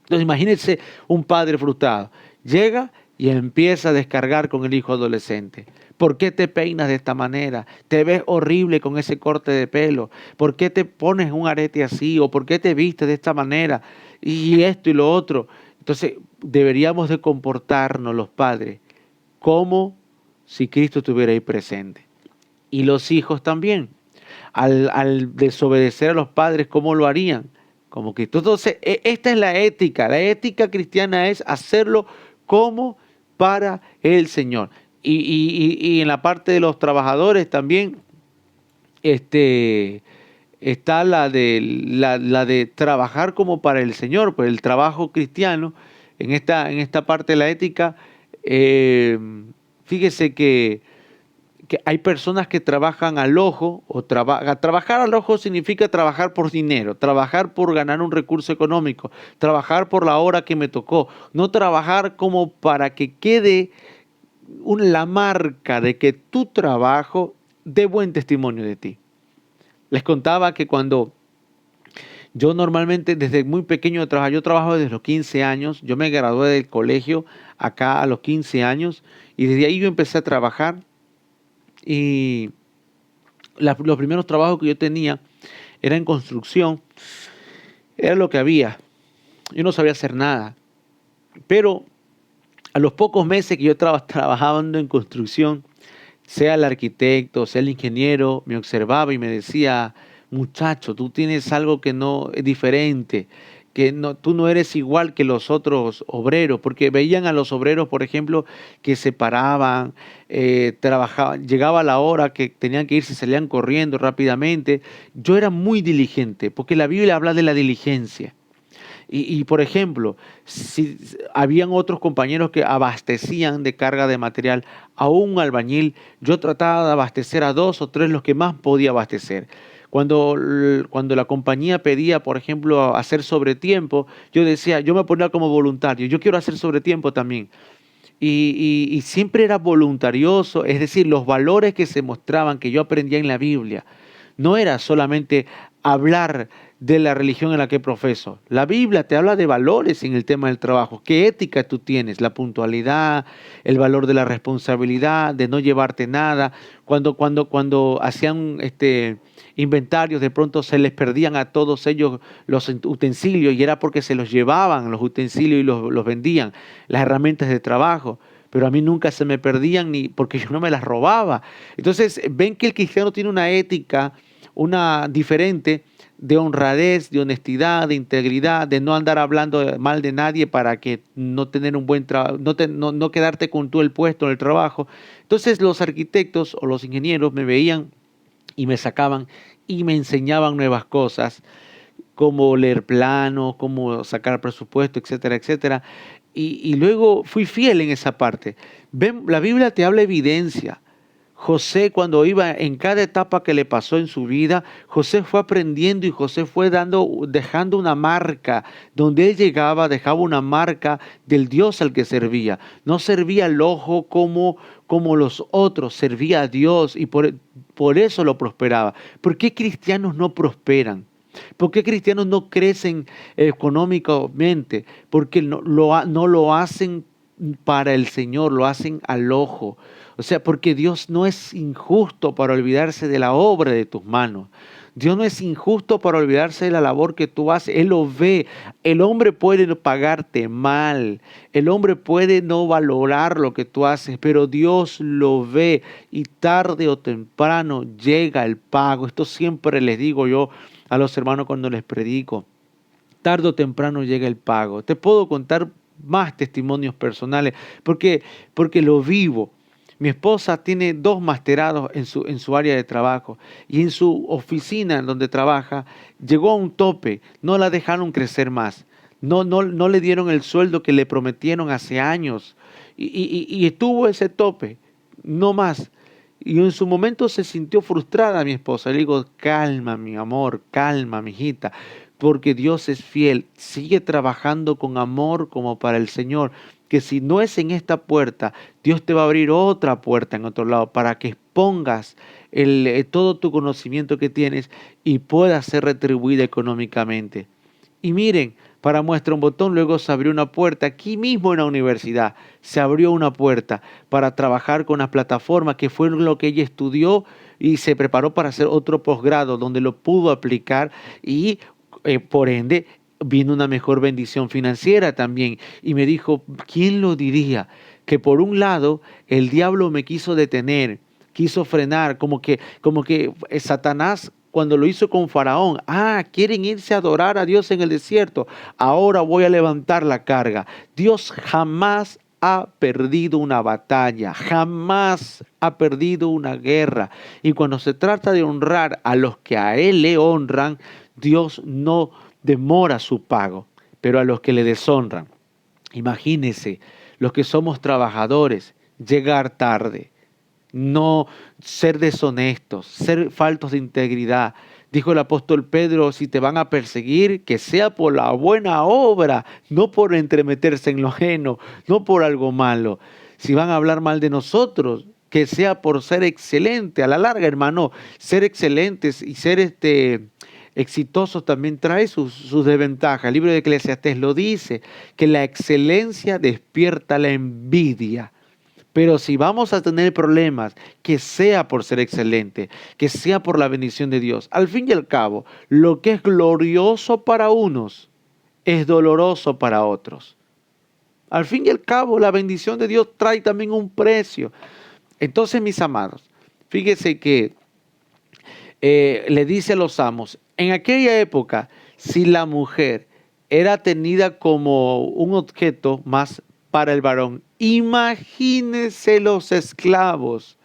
Entonces imagínense un padre frustrado. Llega y empieza a descargar con el hijo adolescente. ¿Por qué te peinas de esta manera? ¿Te ves horrible con ese corte de pelo? ¿Por qué te pones un arete así? ¿O por qué te vistes de esta manera? Y esto y lo otro. Entonces deberíamos de comportarnos los padres como si Cristo estuviera ahí presente. Y los hijos también. Al desobedecer a los padres, ¿cómo lo harían? Como Cristo. Entonces, esta es la ética. La ética cristiana es hacerlo como para el Señor. Y en la parte de los trabajadores también está la de trabajar como para el Señor. Pues el trabajo cristiano, en esta parte de la ética, fíjese que hay personas que trabajan al ojo, trabajar al ojo significa trabajar por dinero, trabajar por ganar un recurso económico, trabajar por la hora que me tocó, no trabajar como para que quede la marca de que tu trabajo dé buen testimonio de ti. Les contaba que cuando yo normalmente desde muy pequeño yo trabajo desde los 15 años, yo me gradué del colegio acá a los 15 años y desde ahí yo empecé a trabajar. Y los primeros trabajos que yo tenía era en construcción, era lo que había. Yo no sabía hacer nada, pero A los pocos meses que yo estaba trabajando en construcción, sea el arquitecto, sea el ingeniero, me observaba y me decía, muchacho, tú tienes algo que no es diferente, que no, tú no eres igual que los otros obreros, porque veían a los obreros, por ejemplo, que se paraban, trabajaban, llegaba la hora que tenían que irse, salían corriendo rápidamente. Yo era muy diligente, porque la Biblia habla de la diligencia. Por ejemplo, si habían otros compañeros que abastecían de carga de material a un albañil, yo trataba de abastecer a dos o tres los que más podía abastecer. Cuando la compañía pedía, por ejemplo, hacer sobretiempo, yo decía, yo me ponía como voluntario, yo quiero hacer sobretiempo también. Y siempre era voluntarioso, es decir, los valores que se mostraban, que yo aprendía en la Biblia, no era solamente hablar de la religión en la que profeso. La Biblia te habla de valores en el tema del trabajo. ¿Qué ética tú tienes? La puntualidad, el valor de la responsabilidad, de no llevarte nada. Cuando hacían inventarios, de pronto se les perdían a todos ellos los utensilios y era porque se los llevaban los utensilios y los vendían, las herramientas de trabajo. Pero a mí nunca se me perdían ni porque yo no me las robaba. Entonces, ven que el cristiano tiene una ética, una diferente de honradez, de honestidad, de integridad, de no andar hablando mal de nadie para que no tener un buen trabajo, no quedarte con todo el puesto en el trabajo. Entonces los arquitectos o los ingenieros me veían y me sacaban y me enseñaban nuevas cosas, cómo leer planos, cómo sacar presupuesto, etcétera, etcétera. Y luego fui fiel en esa parte. Ven, la Biblia te habla evidencia. José, cuando iba en cada etapa que le pasó en su vida, José fue aprendiendo y José fue dejando una marca. Donde él llegaba, dejaba una marca del Dios al que servía. No servía al ojo como los otros, servía a Dios y por eso lo prosperaba. ¿Por qué cristianos no prosperan? ¿Por qué cristianos no crecen económicamente? Porque no lo hacen para el Señor, lo hacen al ojo. O sea, porque Dios no es injusto para olvidarse de la obra de tus manos. Dios no es injusto para olvidarse de la labor que tú haces. Él lo ve. El hombre puede no pagarte mal. El hombre puede no valorar lo que tú haces, pero Dios lo ve y tarde o temprano llega el pago. Esto siempre les digo yo a los hermanos cuando les predico. Tarde o temprano llega el pago. Te puedo contar más testimonios personales porque lo vivo. Mi esposa tiene 2 masterados en su área de trabajo y en su oficina en donde trabaja llegó a un tope, no la dejaron crecer más, no le dieron el sueldo que le prometieron hace años y estuvo ese tope, no más. Y en su momento se sintió frustrada mi esposa. Le digo, calma mi amor, calma mi hijita, porque Dios es fiel, sigue trabajando con amor como para el Señor, que si no es en esta puerta, Dios te va a abrir otra puerta en otro lado para que expongas todo tu conocimiento que tienes y puedas ser retribuida económicamente. Y miren, para muestra un botón, luego se abrió una puerta aquí mismo en la universidad. Se abrió una puerta para trabajar con las plataformas, que fue lo que ella estudió y se preparó para hacer otro posgrado donde lo pudo aplicar y por ende vino una mejor bendición financiera también. Y me dijo, ¿quién lo diría? Que por un lado el diablo me quiso detener, quiso frenar, como que Satanás cuando lo hizo con Faraón, quieren irse a adorar a Dios en el desierto, ahora voy a levantar la carga. Dios jamás ha perdido una batalla, jamás ha perdido una guerra. Y cuando se trata de honrar a los que a Él le honran, Dios no demora su pago, pero a los que le deshonran, imagínense, los que somos trabajadores, llegar tarde, no ser deshonestos, ser faltos de integridad. Dijo el apóstol Pedro, si te van a perseguir, que sea por la buena obra, no por entremeterse en lo ajeno, no por algo malo. Si van a hablar mal de nosotros, que sea por ser excelente. A la larga, hermano, ser excelentes y ser exitosos también trae sus desventajas. El libro de Eclesiastés lo dice, que la excelencia despierta la envidia. Pero si vamos a tener problemas, que sea por ser excelente, que sea por la bendición de Dios. Al fin y al cabo, lo que es glorioso para unos es doloroso para otros. Al fin y al cabo, la bendición de Dios trae también un precio. Entonces, mis amados, fíjese que le dice a los amos, en aquella época, si la mujer era tenida como un objeto más para el varón, imagínense los esclavos.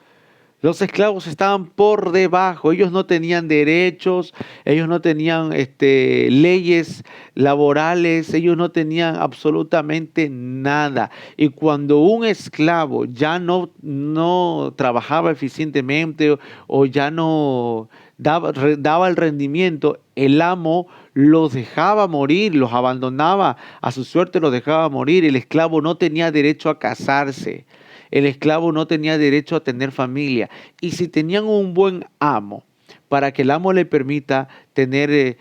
Los esclavos estaban por debajo, ellos no tenían derechos, ellos no tenían leyes laborales, ellos no tenían absolutamente nada. Y cuando un esclavo ya no trabajaba eficientemente o ya no daba el rendimiento, el amo los dejaba morir, los abandonaba a su suerte, los dejaba morir. El esclavo no tenía derecho a casarse. El esclavo no tenía derecho a tener familia. Y si tenían un buen amo, para que el amo le permita tener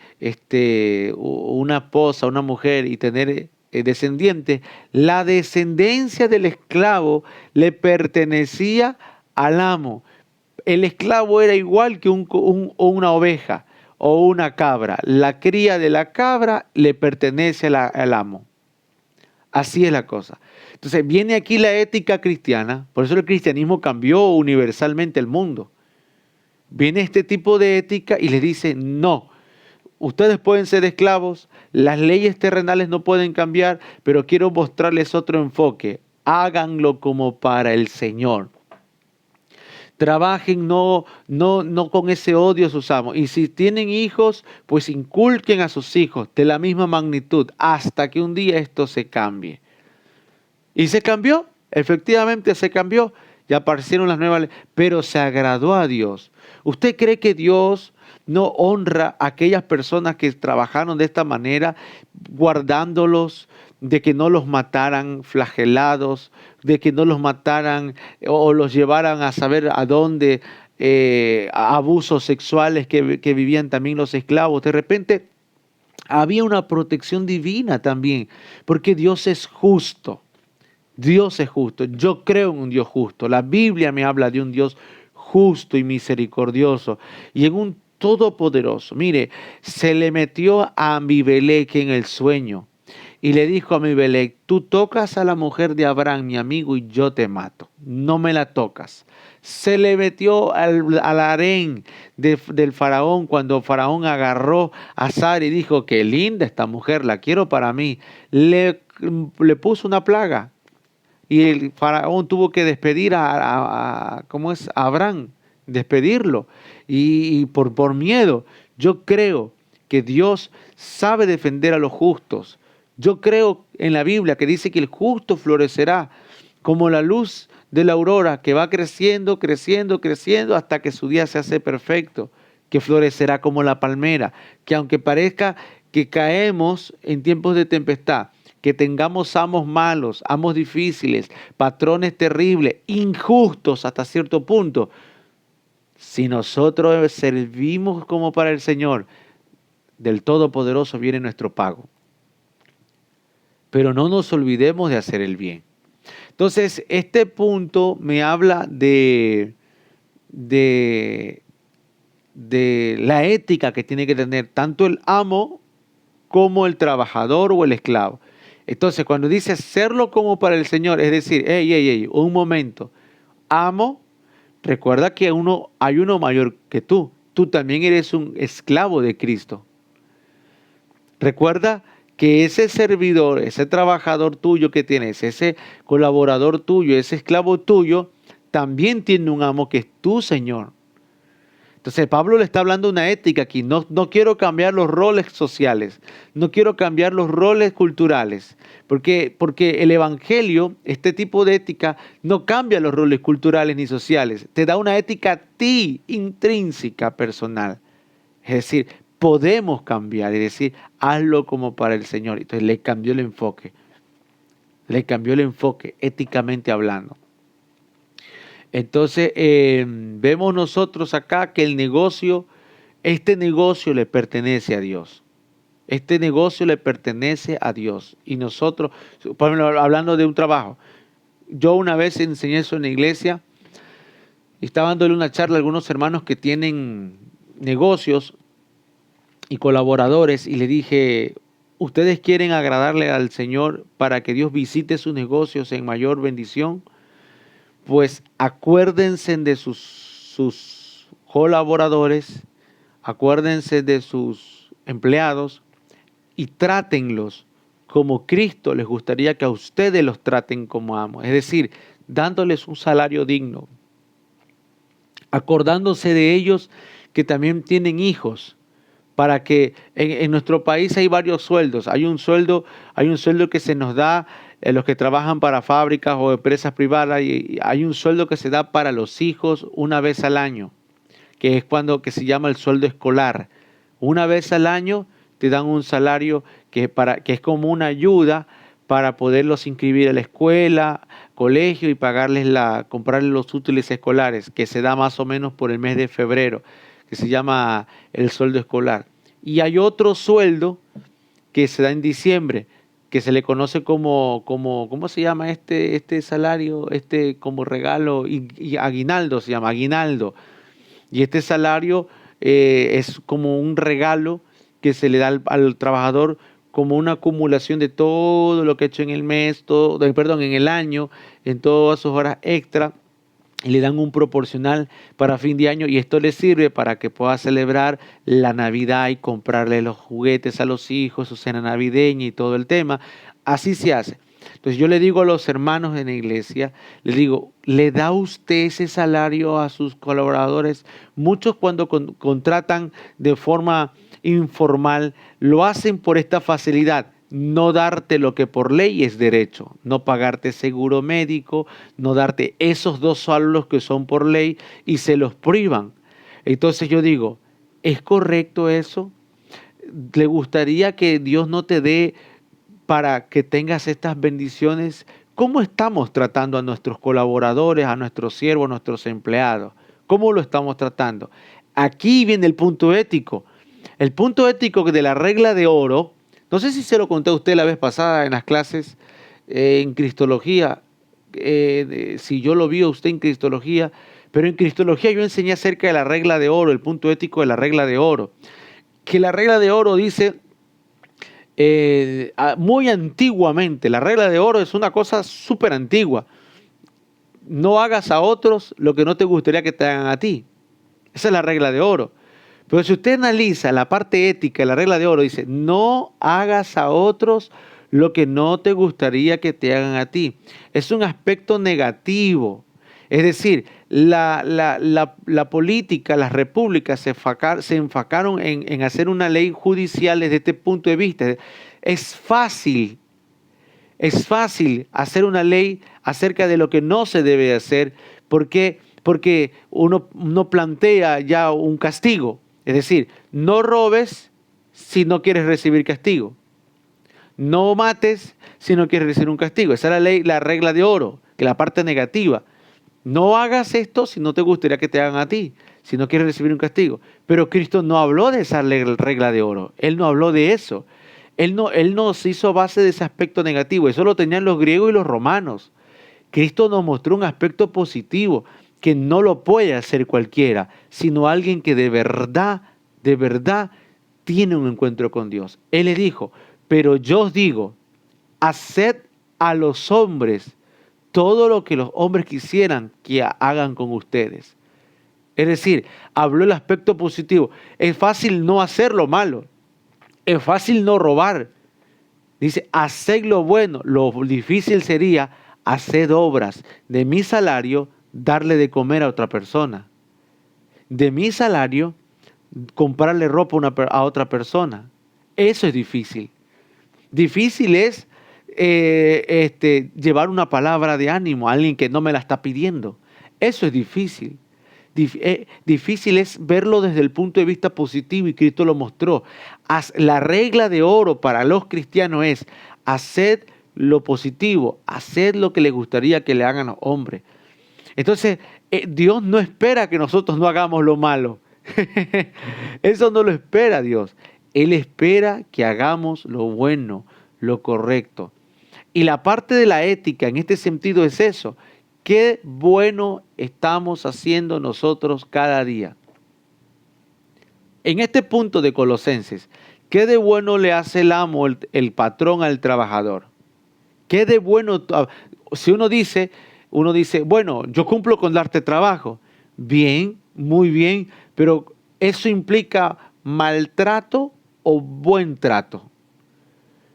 una esposa, una mujer y tener descendientes, la descendencia del esclavo le pertenecía al amo. El esclavo era igual que una oveja o una cabra. La cría de la cabra le pertenece al amo. Así es la cosa. Entonces viene aquí la ética cristiana, por eso el cristianismo cambió universalmente el mundo. Viene este tipo de ética y les dice, no, ustedes pueden ser esclavos, las leyes terrenales no pueden cambiar, pero quiero mostrarles otro enfoque. Háganlo como para el Señor. Trabajen no con ese odio a sus amos. Y si tienen hijos, pues inculquen a sus hijos de la misma magnitud hasta que un día esto se cambie. Y se cambió, efectivamente se cambió. Ya aparecieron las nuevas leyes, pero se agradó a Dios. ¿Usted cree que Dios no honra a aquellas personas que trabajaron de esta manera, guardándolos, de que no los mataran flagelados, de que no los mataran o los llevaran a saber a dónde, abusos sexuales que vivían también los esclavos? De repente había una protección divina también, porque Dios es justo. Dios es justo. Yo creo en un Dios justo. La Biblia me habla de un Dios justo y misericordioso y en un todopoderoso. Mire, se le metió a Ambimelec en el sueño y le dijo a Ambimelec, tú tocas a la mujer de Abraham, mi amigo, y yo te mato. No me la tocas. Se le metió al harén del faraón cuando faraón agarró a Sara y dijo, qué linda esta mujer, la quiero para mí. Le puso una plaga. Y el faraón tuvo que despedir ¿cómo es? A Abraham, despedirlo. Y por miedo, yo creo que Dios sabe defender a los justos. Yo creo en la Biblia que dice que el justo florecerá como la luz de la aurora que va creciendo, creciendo, creciendo hasta que su día se hace perfecto, que florecerá como la palmera, que aunque parezca que caemos en tiempos de tempestad, que tengamos amos malos, amos difíciles, patrones terribles, injustos hasta cierto punto, si nosotros servimos como para el Señor, del Todopoderoso viene nuestro pago. Pero no nos olvidemos de hacer el bien. Entonces, este punto me habla de la ética que tiene que tener tanto el amo como el trabajador o el esclavo. Entonces, cuando dice hacerlo como para el Señor, es decir, un momento, amo, recuerda que hay uno mayor que tú. Tú también eres un esclavo de Cristo. Recuerda que ese servidor, ese trabajador tuyo que tienes, ese colaborador tuyo, ese esclavo tuyo, también tiene un amo que es tu Señor. Entonces Pablo le está hablando de una ética aquí. No quiero cambiar los roles sociales, no quiero cambiar los roles culturales, porque el Evangelio, este tipo de ética, no cambia los roles culturales ni sociales. Te da una ética a ti, intrínseca, personal. Es decir, podemos cambiar y decir, hazlo como para el Señor. Entonces le cambió el enfoque. Le cambió el enfoque, éticamente hablando. Entonces vemos nosotros acá que este negocio le pertenece a Dios. Este negocio le pertenece a Dios. Y nosotros, por ejemplo, hablando de un trabajo, yo una vez enseñé eso en la iglesia y estaba dándole una charla a algunos hermanos que tienen negocios y colaboradores y le dije, ustedes quieren agradarle al Señor para que Dios visite sus negocios en mayor bendición, pues acuérdense de sus colaboradores, acuérdense de sus empleados y trátenlos como Cristo les gustaría que a ustedes los traten como amos. Es decir, dándoles un salario digno, acordándose de ellos que también tienen hijos, para que en nuestro país hay varios sueldos. Hay un sueldo que se nos da a los que trabajan para fábricas o empresas privadas, y hay un sueldo que se da para los hijos una vez al año, que es que se llama el sueldo escolar. Una vez al año te dan un salario que es como una ayuda para poderlos inscribir a la escuela, colegio y comprarles los útiles escolares, que se da más o menos por el mes de febrero, que se llama el sueldo escolar. Y hay otro sueldo que se da en diciembre, que se le conoce ¿cómo se llama este salario? Como regalo, y aguinaldo se llama, aguinaldo. Y este salario es como un regalo que se le da al trabajador como una acumulación de todo lo que ha hecho en el mes, en el año, en todas sus horas extra, y le dan un proporcional para fin de año, y esto le sirve para que pueda celebrar la Navidad y comprarle los juguetes a los hijos, su cena navideña y todo el tema. Así se hace. Entonces yo le digo a los hermanos en la iglesia, les digo, ¿le da usted ese salario a sus colaboradores? Muchos cuando contratan de forma informal lo hacen por esta facilidad: no darte lo que por ley es derecho, no pagarte seguro médico, no darte esos 2 sueldos que son por ley, y se los privan. Entonces yo digo, ¿es correcto eso? ¿Le gustaría que Dios no te dé para que tengas estas bendiciones? ¿Cómo estamos tratando a nuestros colaboradores, a nuestros siervos, a nuestros empleados? ¿Cómo lo estamos tratando? Aquí viene el punto ético. El punto ético de la regla de oro. No sé si se lo conté a usted la vez pasada en las clases en Cristología, si yo lo vi a usted en Cristología, pero en Cristología yo enseñé acerca de la regla de oro, el punto ético de la regla de oro. Que la regla de oro dice, muy antiguamente, la regla de oro es una cosa súper antigua: no hagas a otros lo que no te gustaría que te hagan a ti. Esa es la regla de oro. Pero si usted analiza la parte ética de la regla de oro, dice, no hagas a otros lo que no te gustaría que te hagan a ti. Es un aspecto negativo. Es decir, la política, las repúblicas se enfocaron en hacer una ley judicial desde este punto de vista. Es fácil hacer una ley acerca de lo que no se debe hacer. ¿Por qué? Porque uno plantea ya un castigo. Es decir, no robes si no quieres recibir castigo. No mates si no quieres recibir un castigo. Esa es la ley, la regla de oro, que es la parte negativa. No hagas esto si no te gustaría que te hagan a ti, si no quieres recibir un castigo. Pero Cristo no habló de esa regla de oro. Él no habló de eso. Él no se hizo base de ese aspecto negativo. Eso lo tenían los griegos y los romanos. Cristo nos mostró un aspecto positivo que no lo puede hacer cualquiera, sino alguien que de verdad tiene un encuentro con Dios. Él le dijo, pero yo os digo, haced a los hombres todo lo que los hombres quisieran que hagan con ustedes. Es decir, habló el aspecto positivo. Es fácil no hacer lo malo. Es fácil no robar. Dice, haced lo bueno. Lo difícil sería hacer obras. De mi salario, darle de comer a otra persona. De mi salario, comprarle ropa a otra persona. Eso es difícil. Difícil es llevar una palabra de ánimo a alguien que no me la está pidiendo. Eso es difícil. Difícil es verlo desde el punto de vista positivo, y Cristo lo mostró. La regla de oro para los cristianos es: haced lo positivo, haced lo que les gustaría que le hagan a los hombres. Entonces, Dios no espera que nosotros no hagamos lo malo. Eso no lo espera Dios. Él espera que hagamos lo bueno, lo correcto. Y la parte de la ética en este sentido es eso. ¿Qué bueno estamos haciendo nosotros cada día? En este punto de Colosenses, ¿Qué de bueno le hace el amo, el patrón al trabajador? ¿Qué de bueno? Si uno dice, bueno, yo cumplo con darte trabajo. Bien, muy bien, pero eso implica maltrato o buen trato.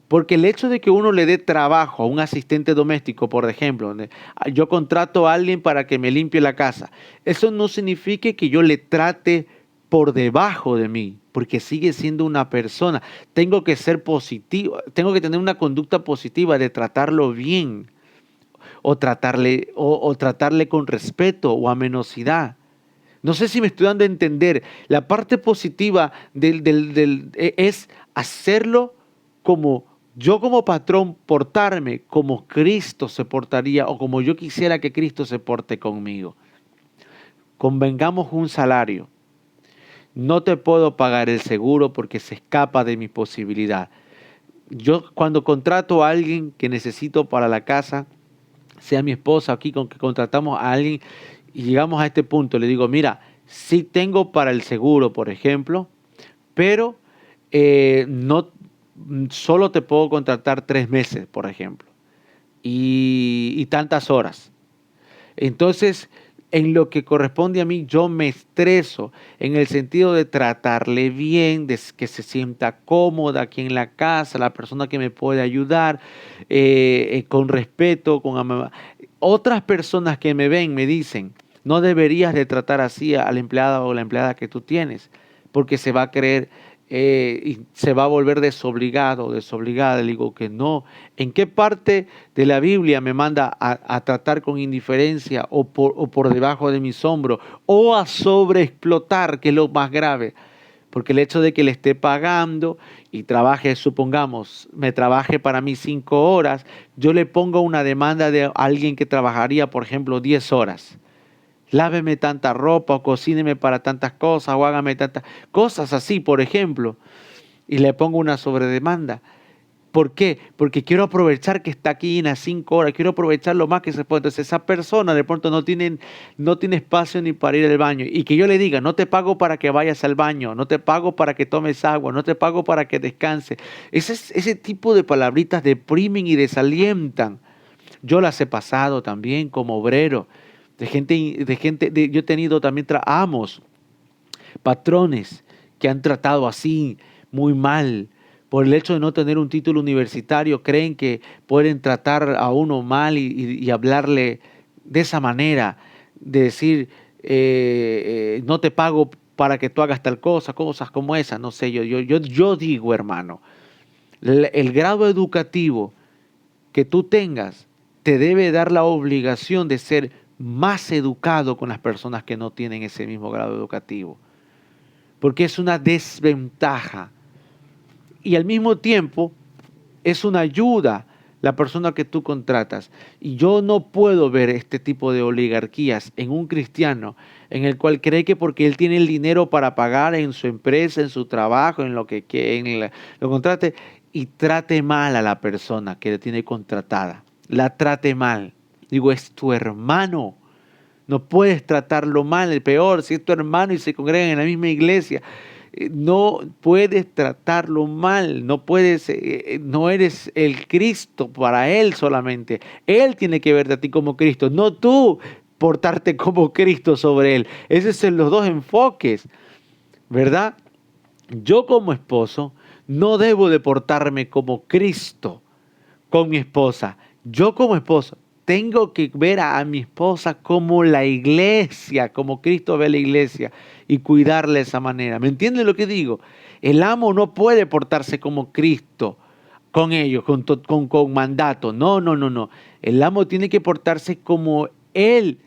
Porque el hecho de que uno le dé trabajo a un asistente doméstico, por ejemplo, donde yo contrato a alguien para que me limpie la casa, eso no significa que yo le trate por debajo de mí, porque sigue siendo una persona. Tengo que ser positivo, tengo que tener una conducta positiva de tratarlo bien o tratarle con respeto o amenosidad. No sé si me estoy dando a entender. La parte positiva es hacerlo como yo como patrón, portarme como Cristo se portaría o como yo quisiera que Cristo se porte conmigo. Convengamos un salario. No te puedo pagar el seguro porque se escapa de mi posibilidad. Yo cuando contrato a alguien que necesito para la casa, sea mi esposa aquí con que contratamos a alguien y llegamos a este punto, le digo, mira, sí tengo para el seguro, por ejemplo, pero no solo te puedo contratar 3 meses, por ejemplo, y tantas horas. Entonces, en lo que corresponde a mí, yo me estreso en el sentido de tratarle bien, de que se sienta cómoda aquí en la casa, la persona que me puede ayudar, con respeto, con amabilidad. Otras personas que me ven me dicen, no deberías de tratar así al empleado o la empleada que tú tienes, porque se va a creer y se va a volver desobligado o desobligada. Le digo que no. ¿En qué parte de la Biblia me manda a tratar con indiferencia o por debajo de mis hombros o a sobreexplotar, que es lo más grave? Porque el hecho de que le esté pagando y trabaje, supongamos, me trabaje para mí 5 horas, yo le pongo una demanda de alguien que trabajaría, por ejemplo, 10 horas. Láveme tanta ropa o cocíneme para tantas cosas o hágame tantas cosas así, por ejemplo, y le pongo una sobredemanda. ¿Por qué? Porque quiero aprovechar que está aquí en las 5 horas, quiero aprovechar lo más que se puede. Entonces esa persona de pronto no tiene espacio ni para ir al baño. Y que yo le diga, no te pago para que vayas al baño, no te pago para que tomes agua, no te pago para que descanses. Ese tipo de palabritas deprimen y desalientan. Yo las he pasado también como obrero. Yo he tenido también amos, patrones que han tratado así, muy mal. Por el hecho de no tener un título universitario, creen que pueden tratar a uno mal y hablarle de esa manera, de decir, no te pago para que tú hagas tal cosa, cosas como esas, no sé, yo digo, hermano, el grado educativo que tú tengas te debe dar la obligación de ser más educado con las personas que no tienen ese mismo grado educativo, porque es una desventaja y al mismo tiempo es una ayuda la persona que tú contratas. Y yo no puedo ver este tipo de oligarquías en un cristiano en el cual cree que porque él tiene el dinero para pagar en su empresa, en su trabajo, en lo contrate y trate mal a la persona que le tiene contratada. La trate mal. Digo, es tu hermano. No puedes tratarlo mal, el peor, si es tu hermano y se congregan en la misma iglesia. No puedes tratarlo mal, no eres el Cristo para Él solamente. Él tiene que verte a ti como Cristo, no tú portarte como Cristo sobre Él. Esos son los dos enfoques, ¿verdad? Yo como esposo no debo de portarme como Cristo con mi esposa. Yo como esposo tengo que ver a mi esposa como la iglesia, como Cristo ve la iglesia y cuidarla de esa manera. ¿Me entienden lo que digo? El amo no puede portarse como Cristo con ellos, con mandato. No, no, no, no. El amo tiene que portarse como él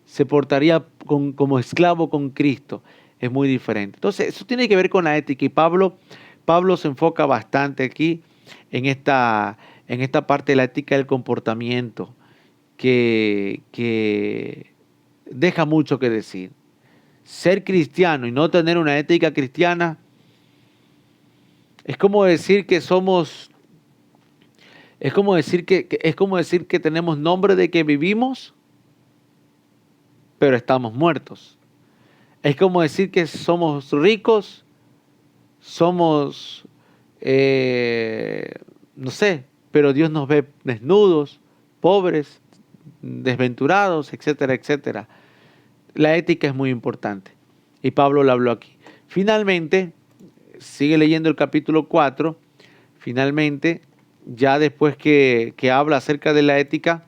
se portaría como esclavo con Cristo. Es muy diferente. Entonces, eso tiene que ver con la ética y Pablo se enfoca bastante aquí en esta parte de la ética del comportamiento que deja mucho que decir. Ser cristiano y no tener una ética cristiana es como decir que somos, es como decir que tenemos nombre de que vivimos, pero estamos muertos. Es como decir que somos ricos, somos no sé, pero Dios nos ve desnudos, pobres, desventurados, etcétera, etcétera. La ética es muy importante y Pablo lo habló aquí. Finalmente, sigue leyendo el capítulo 4, finalmente, ya después que habla acerca de la ética,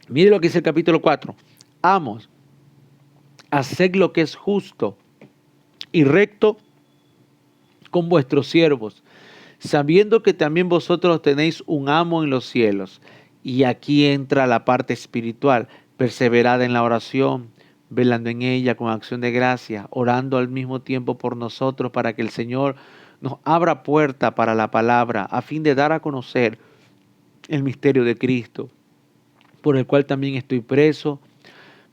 mire lo que dice el capítulo 4. Amos, haced lo que es justo y recto con vuestros siervos, sabiendo que también vosotros tenéis un amo en los cielos. Y aquí entra la parte espiritual. Perseverad en la oración, velando en ella con acción de gracia, orando al mismo tiempo por nosotros para que el Señor nos abra puerta para la palabra, a fin de dar a conocer el misterio de Cristo, por el cual también estoy preso,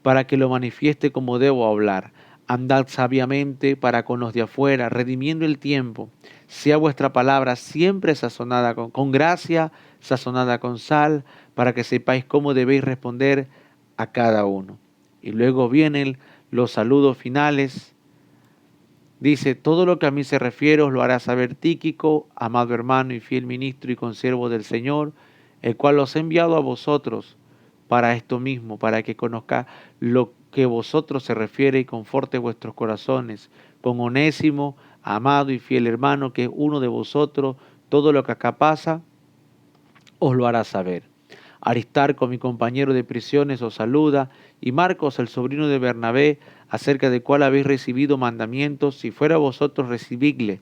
para que lo manifieste como debo hablar. Andad sabiamente para con los de afuera, redimiendo el tiempo. Sea vuestra palabra siempre sazonada con gracia, sazonada con sal, para que sepáis cómo debéis responder a cada uno. Y luego vienen los saludos finales. Dice, todo lo que a mí se refiere os lo hará saber Tíquico, amado hermano y fiel ministro y consiervo del Señor, el cual os ha enviado a vosotros para esto mismo, para que conozca lo que vosotros se refiere y conforte vuestros corazones. Con Onésimo, amado y fiel hermano, que es uno de vosotros, todo lo que acá pasa, os lo hará saber. Aristarco, mi compañero de prisiones, os saluda, y Marcos, el sobrino de Bernabé, acerca del cual habéis recibido mandamientos, si fuera vosotros recibidle.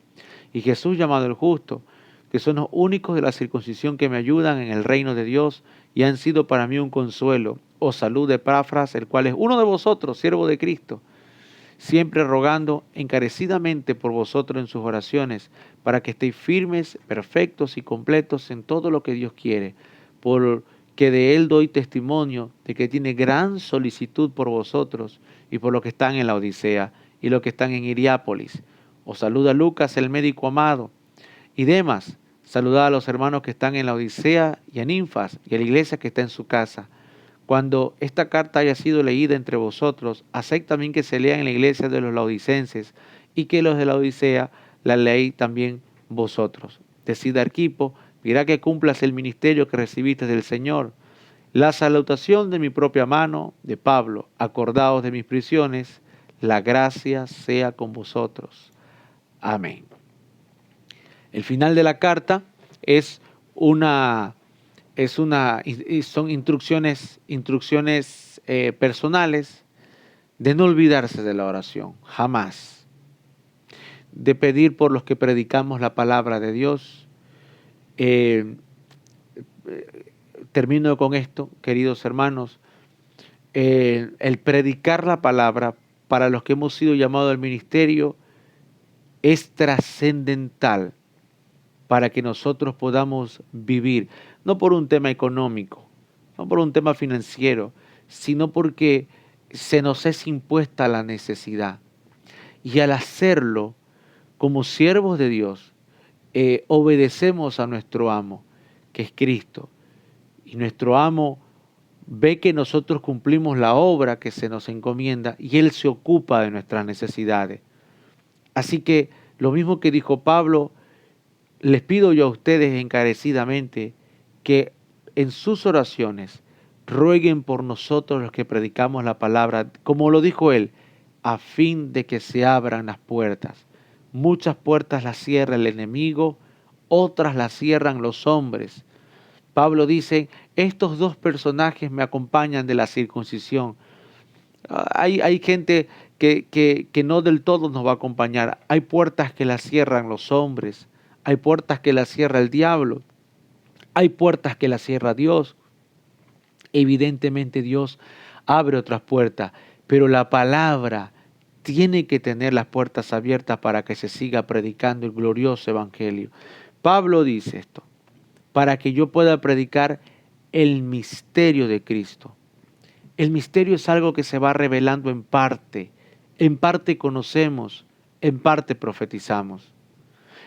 Y Jesús, llamado el justo, que son los únicos de la circuncisión que me ayudan en el reino de Dios y han sido para mí un consuelo. Os saluda Epafras, el cual es uno de vosotros, siervo de Cristo, siempre rogando encarecidamente por vosotros en sus oraciones, para que estéis firmes, perfectos y completos en todo lo que Dios quiere, porque de él doy testimonio de que tiene gran solicitud por vosotros y por los que están en la Odisea y los que están en Hiriápolis. Os saluda Lucas, el médico amado, y Demas. Saludad a los hermanos que están en la Odisea y a Ninfas y a la iglesia que está en su casa. Cuando esta carta haya sido leída entre vosotros, haced también que se lea en la iglesia de los laodicenses y que los de la Odisea la leáis también vosotros. Decid a Arquipo, dirá que cumplas el ministerio que recibiste del Señor. La salutación de mi propia mano, de Pablo, acordaos de mis prisiones, la gracia sea con vosotros. Amén. El final de la carta son instrucciones personales de no olvidarse de la oración, jamás. De pedir por los que predicamos la palabra de Dios. Termino con esto, queridos hermanos. El predicar la palabra para los que hemos sido llamados al ministerio es trascendental para que nosotros podamos vivir, no por un tema económico, no por un tema financiero, sino porque se nos es impuesta la necesidad. Y al hacerlo, como siervos de Dios, obedecemos a nuestro amo, que es Cristo. Y nuestro amo ve que nosotros cumplimos la obra que se nos encomienda y Él se ocupa de nuestras necesidades. Así que lo mismo que dijo Pablo, les pido yo a ustedes encarecidamente que en sus oraciones rueguen por nosotros los que predicamos la palabra, como lo dijo él, a fin de que se abran las puertas. Muchas puertas las cierra el enemigo, otras las cierran los hombres. Pablo dice, estos dos personajes me acompañan de la circuncisión. Hay gente que no del todo nos va a acompañar. Hay puertas que las cierran los hombres. Hay puertas que las cierra el diablo. Hay puertas que las cierra Dios. Evidentemente Dios abre otras puertas, pero la palabra tiene que tener las puertas abiertas para que se siga predicando el glorioso evangelio. Pablo dice esto, para que yo pueda predicar el misterio de Cristo. El misterio es algo que se va revelando en parte conocemos, en parte profetizamos.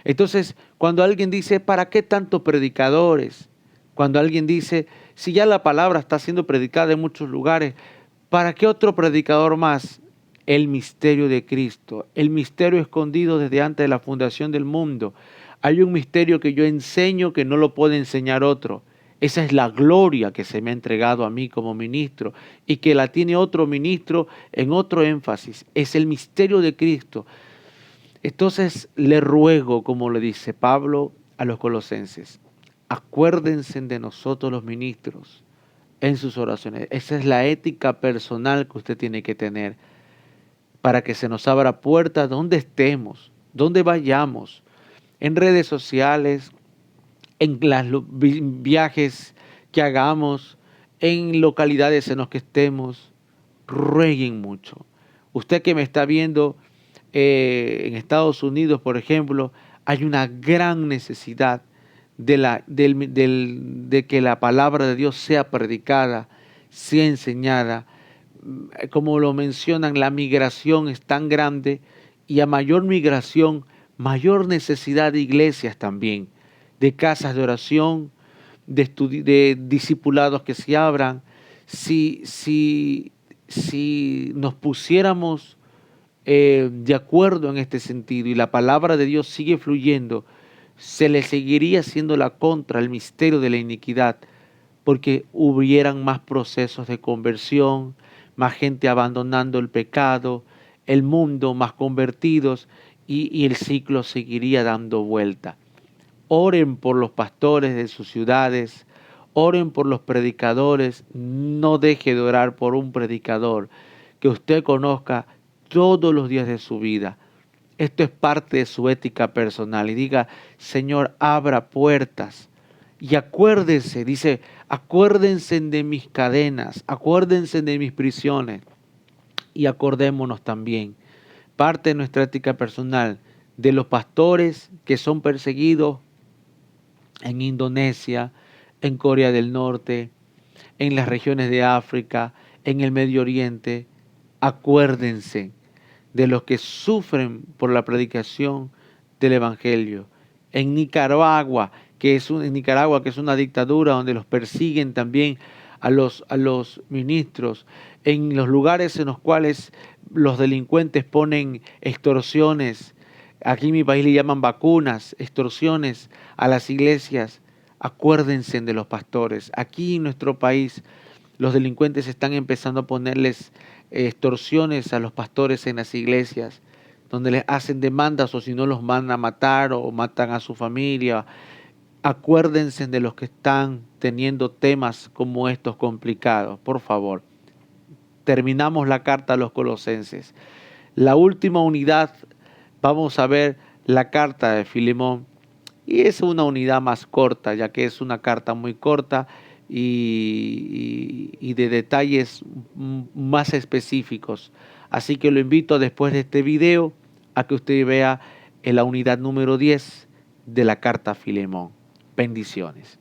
Entonces, cuando alguien dice, ¿para qué tantos predicadores? Cuando alguien dice, si ya la palabra está siendo predicada en muchos lugares, ¿para qué otro predicador más? El misterio de Cristo, el misterio escondido desde antes de la fundación del mundo. Hay un misterio que yo enseño que no lo puede enseñar otro. Esa es la gloria que se me ha entregado a mí como ministro y que la tiene otro ministro en otro énfasis. Es el misterio de Cristo. Entonces le ruego, como le dice Pablo a los colosenses, acuérdense de nosotros los ministros en sus oraciones. Esa es la ética personal que usted tiene que tener para que se nos abra puertas donde estemos, donde vayamos, en redes sociales, en los viajes que hagamos, en localidades en las que estemos. Rueguen mucho. Usted que me está viendo en Estados Unidos, por ejemplo, hay una gran necesidad de que la palabra de Dios sea predicada, sea enseñada. Como lo mencionan, la migración es tan grande y a mayor migración, mayor necesidad de iglesias también, de casas de oración, de discipulados que se abran. Si nos pusiéramos de acuerdo en este sentido y la palabra de Dios sigue fluyendo, se le seguiría haciendo la contra al misterio de la iniquidad, porque hubieran más procesos de conversión, más gente abandonando el pecado, el mundo más convertidos y el ciclo seguiría dando vuelta. Oren por los pastores de sus ciudades, oren por los predicadores, no deje de orar por un predicador que usted conozca todos los días de su vida. Esto es parte de su ética personal y diga, Señor, abra puertas. Y acuérdense, dice, acuérdense de mis cadenas, acuérdense de mis prisiones y acordémonos también, parte de nuestra ética personal, de los pastores que son perseguidos en Indonesia, en Corea del Norte, en las regiones de África, en el Medio Oriente. Acuérdense de los que sufren por la predicación del Evangelio. En Nicaragua, que es una dictadura donde los persiguen también a los ministros, en los lugares en los cuales los delincuentes ponen extorsiones, aquí en mi país le llaman vacunas, extorsiones a las iglesias. Acuérdense de los pastores. Aquí en nuestro país los delincuentes están empezando a ponerles extorsiones a los pastores en las iglesias, donde les hacen demandas o si no los mandan a matar o matan a su familia. Acuérdense de los que están teniendo temas como estos complicados, por favor. Terminamos la carta a los colosenses. La última unidad, vamos a ver la carta de Filemón. Y es una unidad más corta, ya que es una carta muy corta y de detalles más específicos. Así que lo invito después de este video a que usted vea en la unidad número 10 de la carta a Filemón. Bendiciones.